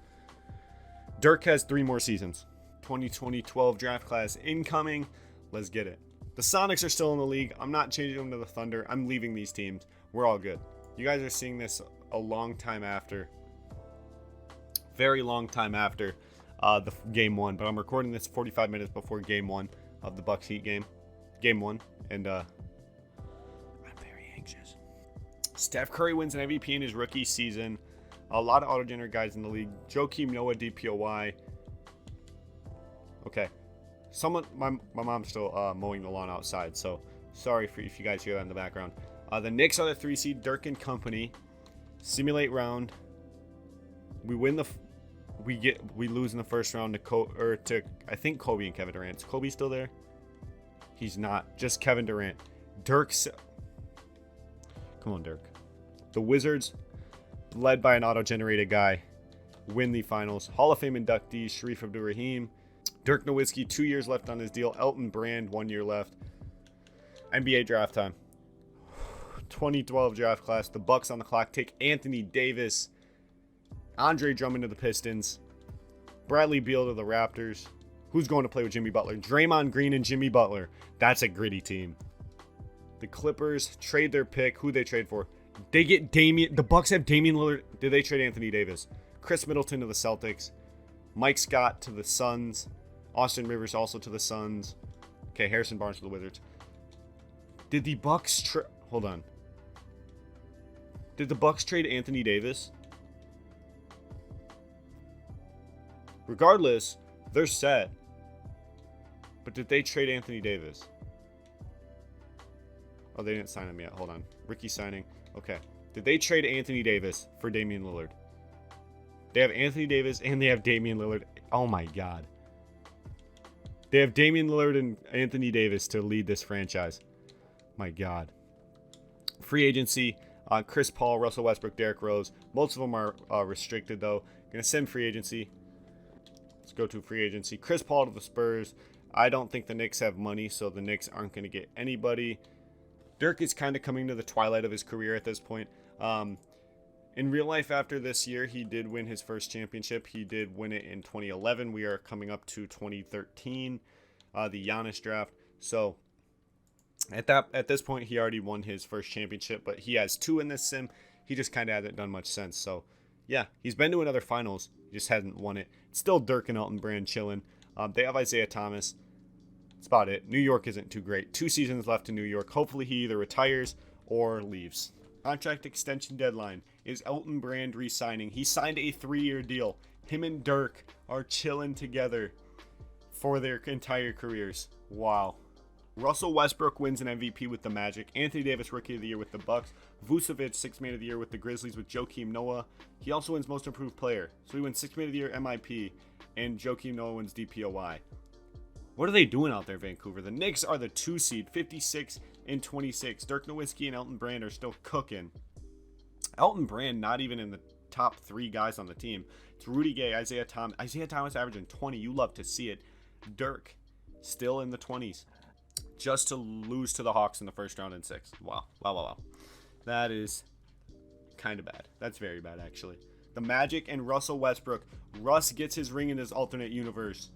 Dirk has 3 more seasons. 2020-12 draft class incoming. Let's get it. The Sonics are still in the league. I'm not changing them to the Thunder. I'm leaving these teams. We're all good. You guys are seeing this a long time after. Very long time after the game 1. But I'm recording this 45 minutes before game 1 of the Bucks Heat game. Game 1. And I'm very anxious. Steph Curry wins an MVP in his rookie season. A lot of auto-generated guys in the league. Joakim Noah, DPOY. Okay. My mom's still mowing the lawn outside, so sorry if you guys hear that in the background. The Knicks are the 3 seed. Dirk and company. Simulate round. We win we lose in the first round to I think Kobe and Kevin Durant. Is Kobe still there? He's not. Just Kevin Durant. Come on, Dirk. The Wizards, led by an auto-generated guy, win the finals. Hall of Fame inductees, Sharif Abdul-Rahim. Dirk Nowitzki, 2 years left on his deal. Elton Brand, 1 year left. NBA draft time. 2012 draft class. The Bucks on the clock take Anthony Davis. Andre Drummond to the Pistons. Bradley Beal to the Raptors. Who's going to play with Jimmy Butler? Draymond Green and Jimmy Butler. That's a gritty team. The Clippers trade their pick. Who they trade for? They get the Bucks have Damian Lillard. Did they trade Anthony Davis? Chris Middleton to the Celtics. Mike Scott to the Suns. Austin Rivers also to the Suns. Okay, Harrison Barnes to the Wizards. Did the Bucks hold on. Did the Bucks trade Anthony Davis? Regardless, they're set. But did they trade Anthony Davis? Oh, they didn't sign him yet. Hold on. Ricky signing. Okay. Did they trade Anthony Davis for Damian Lillard? They have Anthony Davis and they have Damian Lillard. Oh my God. They have Damian Lillard and Anthony Davis to lead this franchise. My God. Free agency. Chris Paul, Russell Westbrook, Derrick Rose. Most of them are restricted though. Gonna send free agency. Let's go to free agency. Chris Paul to the Spurs. I don't think the Knicks have money, so the Knicks aren't going to get anybody. Dirk is kind of coming to the twilight of his career at this point. In real life, after this year, he did win his first championship. He did win it in 2011. We are coming up to 2013, the Giannis draft. So At this point, he already won his first championship, but he has 2 in this sim. He just kind of hasn't done much since. So, yeah, he's been to another finals. He just hasn't won it. It's still Dirk and Elton Brand chilling. They have Isaiah Thomas. That's about it. New York isn't too great. 2 seasons left in New York. Hopefully he either retires or leaves. Contract extension deadline. Is Elton Brand re-signing? He signed a 3-year deal. Him and Dirk are chilling together for their entire careers. Wow. Russell Westbrook wins an MVP with the Magic. Anthony Davis Rookie of the Year with the Bucks. Vucevic 6th Man of the Year with the Grizzlies with Joakim Noah. He also wins Most Improved Player. So he wins 6th Man of the Year MIP, and Joakim Noah wins DPOY. What are they doing out there, Vancouver? The Knicks are the 2 seed, 56 and 26. Dirk Nowitzki and Elton Brand are still cooking. Elton Brand not even in the top 3 guys on the team. It's Rudy Gay, Isaiah Thomas. Isaiah Thomas averaging 20. You love to see it. Dirk still in the 20s. Just to lose to the Hawks in the first round in 6. Wow. That is kind of bad. That's very bad, actually. The Magic and Russell Westbrook. Russ gets his ring in his alternate universe.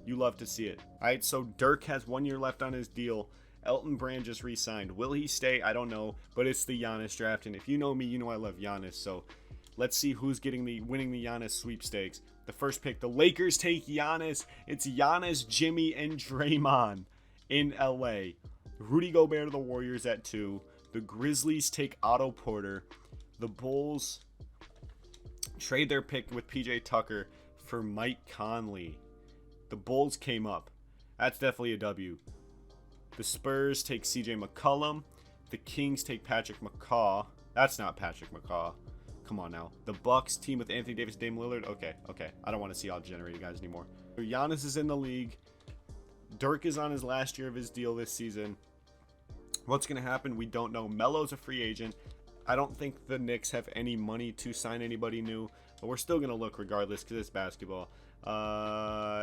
You love to see it. All right, so Dirk has 1 year left on his deal. Elton Brand just re-signed. Will he stay? I don't know, but it's the Giannis draft, and if you know me, you know I love Giannis. So let's see who's winning the Giannis sweepstakes. The first pick, the Lakers take Giannis. It's Giannis, Jimmy, and Draymond in LA. Rudy Gobert to the Warriors at 2. The Grizzlies take Otto Porter. The Bulls trade their pick with PJ Tucker for Mike Conley. The Bulls came up. That's definitely a W. The Spurs take CJ McCollum. The Kings take Patrick McCaw. That's not Patrick McCaw. Come on now. The Bucks team with Anthony Davis, Dame Lillard. Okay. I don't want to see all generated guys anymore. Giannis is in the league. Dirk is on his last year of his deal this season. What's going to happen? We don't know. Melo's a free agent. I don't think the Knicks have any money to sign anybody new, but we're still going to look regardless because it's basketball.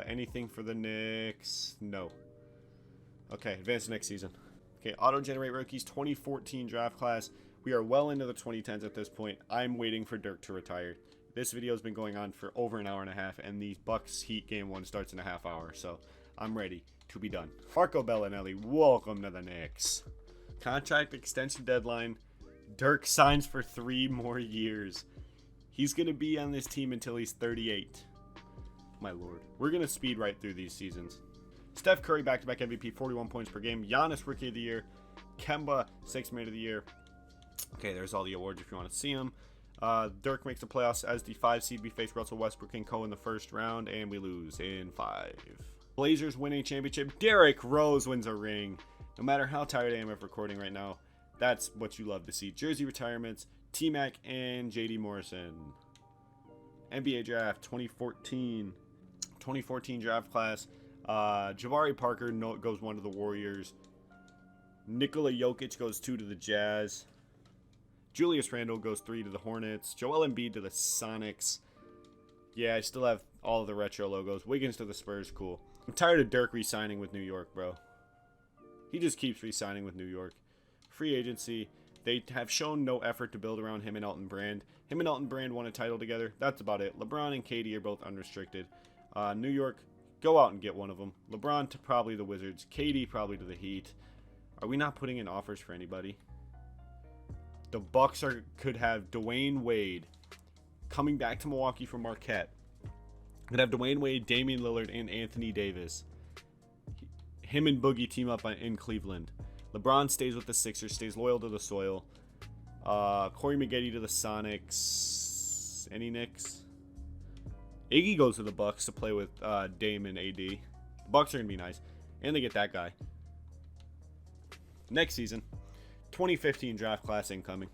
Anything for the Knicks? No. Okay, advance next season. Okay, auto-generate rookies, 2014 draft class. We are well into the 2010s at this point. I'm waiting for Dirk to retire. This video has been going on for over an hour and a half, and the Bucks Heat game 1 starts in a half hour, so I'm ready to be done. Marco Bellinelli, welcome to the Knicks. Contract extension deadline. Dirk signs for 3 more years. He's going to be on this team until he's 38. My lord. We're going to speed right through these seasons. Steph Curry, back-to-back MVP, 41 points per game. Giannis, Rookie of the Year. Kemba, 6th Man of the Year. Okay, there's all the awards if you want to see them. Dirk makes the playoffs as the 5 seed. We face Russell Westbrook and Co. in the first round, and we lose in 5. Blazers winning championship. Derrick Rose wins a ring. No matter how tired I am of recording right now, that's what you love to see. Jersey retirements, T-Mac and JD Morrison. NBA draft 2014 draft class. Jabari Parker goes 1 to the Warriors. Nikola Jokic goes 2 to the Jazz. Julius Randle goes 3 to the Hornets. Joel Embiid to the Sonics. Yeah, I still have all of the retro logos. Wiggins to the Spurs, cool. I'm tired of Dirk re-signing with New York, bro. He just keeps re-signing with New York. Free agency. They have shown no effort to build around him and Elton Brand. Him and Elton Brand won a title together. That's about it. LeBron and KD are both unrestricted. New York, go out and get one of them. LeBron to probably the Wizards. KD probably to the Heat. Are we not putting in offers for anybody? The Bucks could have Dwayne Wade coming back to Milwaukee from Marquette. Could have Dwayne Wade, Damian Lillard, and Anthony Davis. Him and Boogie team up in Cleveland. LeBron stays with the Sixers, stays loyal to the soil. Corey Maggette to the Sonics. Any Knicks? Iggy goes to the Bucks to play with Dame and AD. The Bucks are going to be nice. And they get that guy. Next season. 2015 draft class incoming.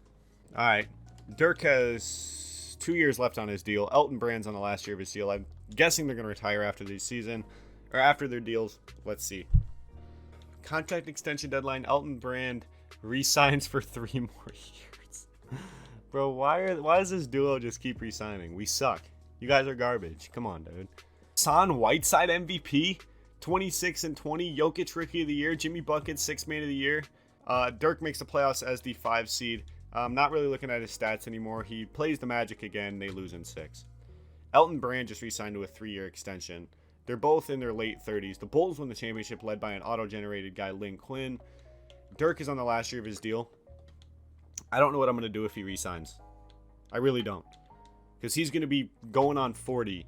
All right. Dirk has 2 years left on his deal. Elton Brand's on the last year of his deal. I'm guessing they're going to retire after the season. Or after their deals. Let's see. Contract extension deadline. Elton Brand re-signs for 3 more years. Bro, why does this duo just keep re-signing? We suck. You guys are garbage. Come on, dude. Hassan Whiteside MVP. 26 and 20. Jokic Rookie of the Year. Jimmy Bucket 6th Man of the Year. Dirk makes the playoffs as the 5 seed. I'm not really looking at his stats anymore. He plays the Magic again. They lose in 6. Elton Brand just re-signed to a 3-year extension. They're both in their late 30s. The Bulls won the championship led by an auto-generated guy, Lynn Quinn. Dirk is on the last year of his deal. I don't know what I'm going to do if he resigns. I really don't. Because he's going to be going on 40.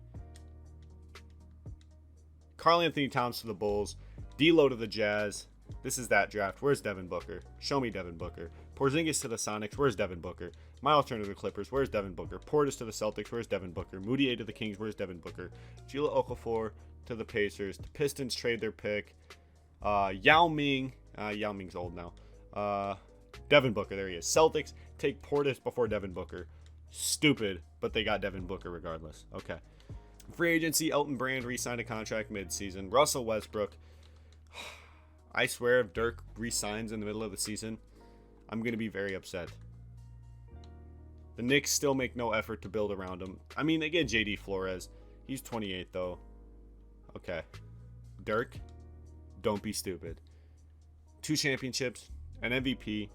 Karl Anthony Towns to the Bulls. D'Lo to the Jazz. This is that draft. Where's Devin Booker? Show me Devin Booker. Porzingis to the Sonics. Where's Devin Booker? Miles Turner to the Clippers. Where's Devin Booker? Portis to the Celtics. Where's Devin Booker? Moutier to the Kings. Where's Devin Booker? Gila Okafor to the Pacers. The Pistons trade their pick. Yao Ming. Yao Ming's old now. Devin Booker. There he is. Celtics take Portis before Devin Booker. Stupid, but they got Devin Booker regardless. Okay. Free agency. Elton Brand re-signed a contract mid-season. Russell Westbrook. I swear if Dirk re-signs in the middle of the season, I'm going to be very upset. The Knicks still make no effort to build around him. I mean, they get JD Flores. He's 28, though. Okay. Dirk, don't be stupid. 2 championships, an MVP,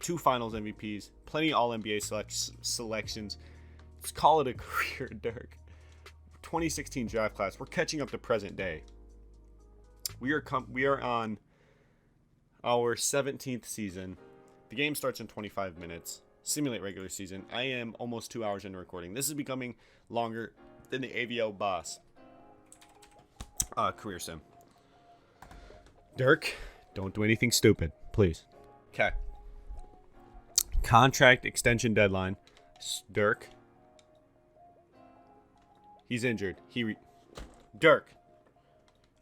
2 finals MVPs, plenty All-NBA selections. Let's call it a career, Dirk. 2016 draft class. We're catching up to present day. We are on our 17th season. The game starts in 25 minutes. Simulate regular season. I am almost 2 hours into recording. This is becoming longer than the AVL Boss career sim. Dirk, don't do anything stupid, please. Okay. Contract extension deadline. Dirk. He's injured. Dirk.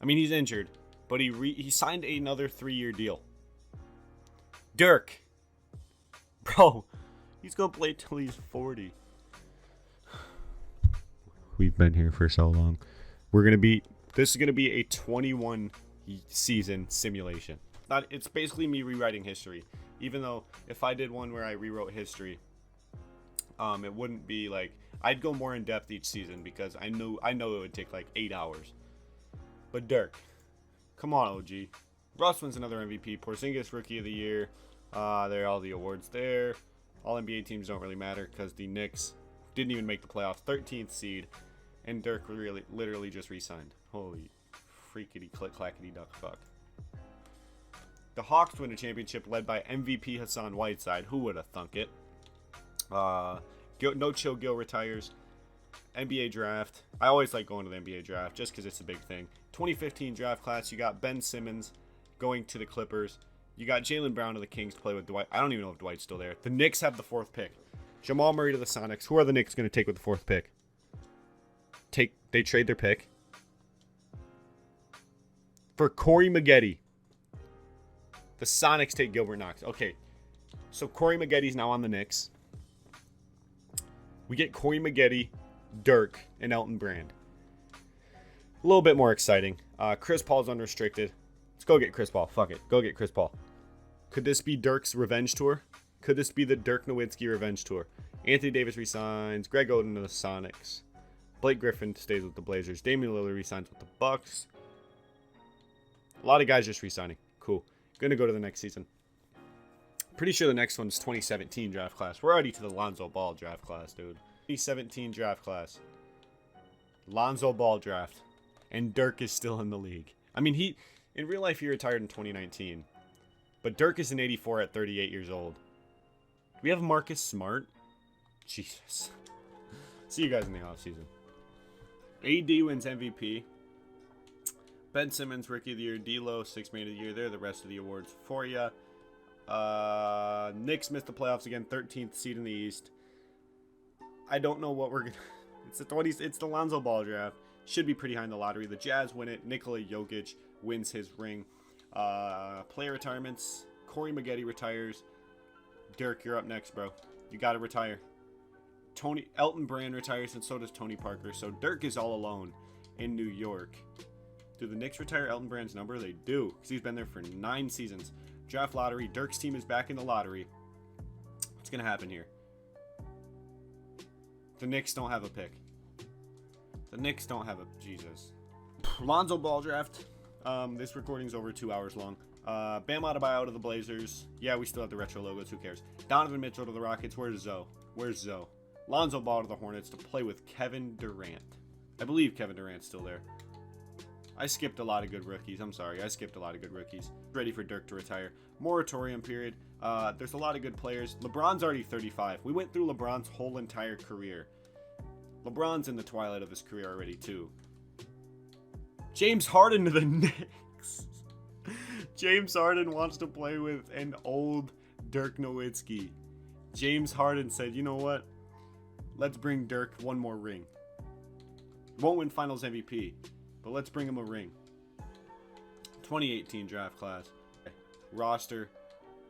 I mean, he's injured, but he signed another 3-year deal. Dirk. Bro, he's going to play till he's 40. We've been here for so long. This is going to be a 21 season simulation. It's basically me rewriting history. Even though if I did one where I rewrote history, it wouldn't be like, I'd go more in depth each season because I know it would take like 8 hours. But Dirk, come on, OG. Russ wins another MVP. Porzingis Rookie of the Year. There are all the awards there. All NBA teams don't really matter because the Knicks didn't even make the playoffs. 13th seed. And Dirk literally just re-signed. Holy freakity click clackety duck fuck. The Hawks win a championship led by MVP Hassan Whiteside. Who would have thunk it? No Chill Gil retires. NBA draft. I always like going to the NBA draft just because it's a big thing. 2015 draft class. You got Ben Simmons going to the Clippers. You got Jaylen Brown to the Kings to play with Dwight. I don't even know if Dwight's still there. The Knicks have the 4th pick. Jamal Murray to the Sonics. Who are the Knicks going to take with the 4th pick? They trade their pick for Corey Maggette. The Sonics take Gilbert Knox. Okay, so Corey Maggette's now on the Knicks. We get Corey Maggette, Dirk, and Elton Brand. A little bit more exciting. Chris Paul's unrestricted. Let's go get Chris Paul. Fuck it. Go get Chris Paul. Could this be Dirk's revenge tour? Could this be the Dirk Nowitzki revenge tour? Anthony Davis resigns. Greg Oden to the Sonics. Blake Griffin stays with the Blazers. Damian Lillard resigns with the Bucks. A lot of guys just resigning. Cool. Gonna go to the next season. Pretty sure the next one's 2017 draft class. We're already to the Lonzo Ball draft class, dude. 2017 draft class. Lonzo Ball draft. And Dirk is still in the league. I mean, in real life, he retired in 2019. But Dirk is an 84 at 38 years old. Do we have Marcus Smart? Jesus. See you guys in the offseason. AD wins MVP. Ben Simmons, Rookie of the Year. D'Lo, 6th Man of the Year. They're the rest of the awards for you. Knicks missed the playoffs again. 13th seed in the East. I don't know what we're going to... It's the Lonzo Ball draft. Should be pretty high in the lottery. The Jazz win it. Nikola Jokic wins his ring. Player retirements. Corey Maggette retires. Dirk, you're up next, bro. You got to retire. Elton Brand retires, and so does Tony Parker. So Dirk is all alone in New York. Do the Knicks retire Elton Brand's number? They do, because he's been there for 9 seasons. Draft lottery. Dirk's team is back in the lottery. What's going to happen here? The Knicks don't have a pick. The Knicks don't have a... Jesus. Lonzo Ball draft. This recording's over 2 hours long. Bam Adebayo to the Blazers. Yeah, we still have the retro logos. Who cares? Donovan Mitchell to the Rockets. Where's Zoe? Lonzo Ball to the Hornets to play with Kevin Durant. I believe Kevin Durant's still there. I skipped a lot of good rookies. I'm sorry. I skipped a lot of good rookies. Ready for Dirk to retire. Moratorium period. There's a lot of good players. LeBron's already 35. We went through LeBron's whole entire career. LeBron's in the twilight of his career already, too. James Harden to the Knicks. James Harden wants to play with an old Dirk Nowitzki. James Harden said, you know what? Let's bring Dirk one more ring. Won't win Finals MVP, but let's bring him a ring. 2018 draft class. Roster.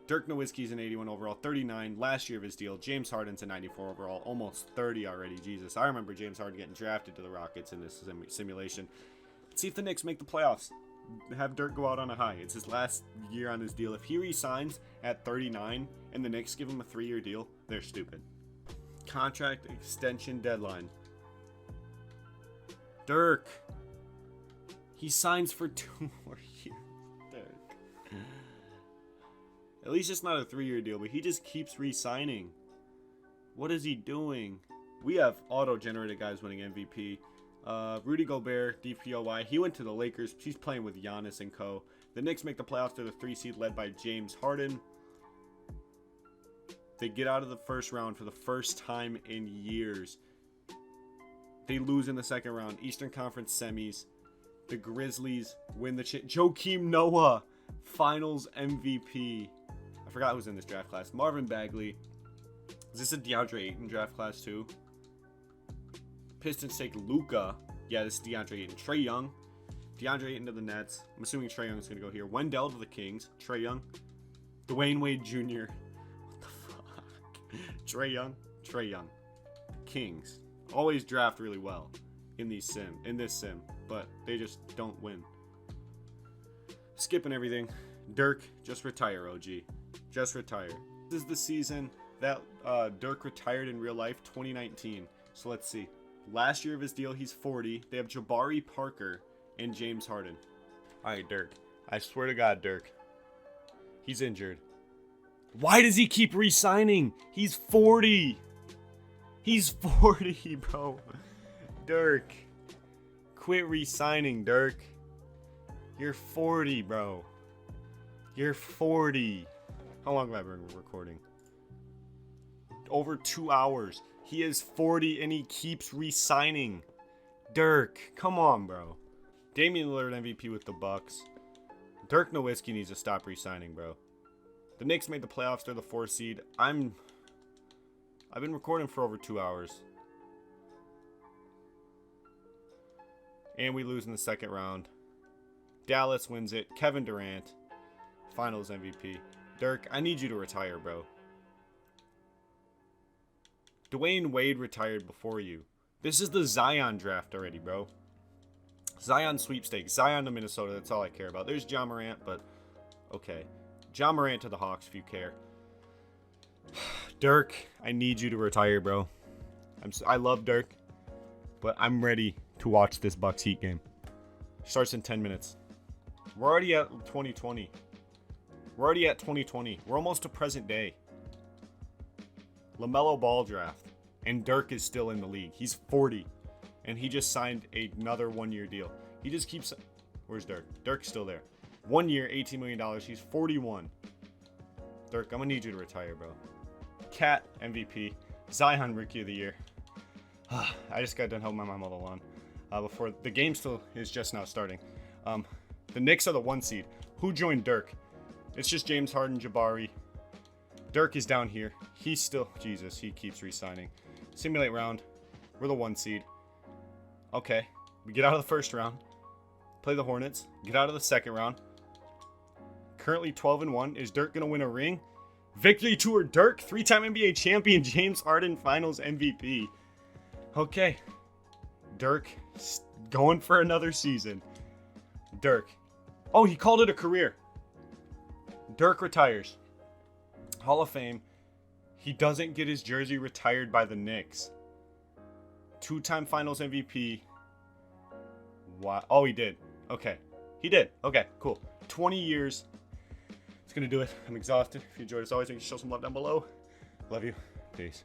Dirk Nowitzki's an 81 overall, 39 last year of his deal. James Harden's a 94 overall, almost 30 already. Jesus, I remember James Harden getting drafted to the Rockets in this simulation. Let's see if the Knicks make the playoffs. Have Dirk go out on a high. It's his last year on his deal. If he resigns at 39 and the Knicks give him a 3-year deal, they're stupid. Contract extension deadline. Dirk. He signs for 2 more years. Dirk. At least it's not a 3-year deal, but he just keeps re-signing. What is he doing? We have auto-generated guys winning MVP. Rudy Gobert, DPOY. He went to the Lakers. He's playing with Giannis and co. The Knicks make the playoffs to the 3 seed led by James Harden. They get out of the first round for the first time in years. They lose in the second round. Eastern Conference semis. The Grizzlies win the Joakim Noah, Finals MVP. I forgot who was in this draft class. Marvin Bagley. Is this a DeAndre Ayton draft class too? Pistons take Luka. Yeah, this is DeAndre Ayton. Trae Young. DeAndre Ayton to the Nets. I'm assuming Trae Young is going to go here. Wendell to the Kings. Trae Young. Dwayne Wade Jr. What the fuck? Trae Young. Trae Young. Kings. Always draft really well in this sim, but they just don't win. Skipping everything. Dirk, just retire, OG. Just retire. This is the season that Dirk retired in real life, 2019. So let's see. Last year of his deal, he's 40. They have Jabari Parker and James Harden. All right, Dirk. I swear to God, Dirk. He's injured. Why does he keep re-signing? He's 40. He's 40, bro. Dirk. Quit re-signing, Dirk. You're 40, bro. You're 40. How long have I been recording? Over 2 hours. He is 40 and he keeps re-signing. Dirk, come on, bro. Damian Lillard MVP with the Bucks. Dirk Nowitzki needs to stop re-signing, bro. The Knicks made the playoffs. They're the 4th seed. I've been recording for over 2 hours. And we lose in the second round. Dallas wins it. Kevin Durant, Finals MVP. Dirk, I need you to retire, bro. Dwayne Wade retired before you. This is the Zion draft already, bro. Zion sweepstakes. Zion to Minnesota. That's all I care about. There's Ja Morant, but okay. Ja Morant to the Hawks if you care. Dirk, I need you to retire, bro. I love Dirk, but I'm ready to watch this Bucks Heat game. Starts in 10 minutes. We're already at 2020. We're almost to present day. LaMelo Ball draft. And Dirk is still in the league. He's 40. And he just signed another 1-year deal. He just keeps... Where's Dirk? Dirk's still there. 1 year, $18 million. He's 41. Dirk, I'm going to need you to retire, bro. Cat MVP. Zion Rookie of the Year. I just got done helping my mom mow the lawn. Before the game still is just now starting. The Knicks are the 1 seed. Who joined Dirk? It's just James Harden, Jabari. Dirk is down here. He's still... Jesus, he keeps re-signing. Simulate round. We're the 1 seed. Okay. We get out of the first round. Play the Hornets. Get out of the second round. Currently 12-1. Is Dirk going to win a ring? Victory Tour Dirk. 3-time NBA champion. James Harden Finals MVP. Okay. Dirk going for another season. Dirk. Oh, he called it a career. Dirk retires. Hall of Fame. He doesn't get his jersey retired by the Knicks. 2-time Finals MVP. Wow. Oh, he did. Okay. He did. Okay, cool. 20 years. It's going to do it. I'm exhausted. If you enjoyed, as always, make sure you show some love down below. Love you. Peace.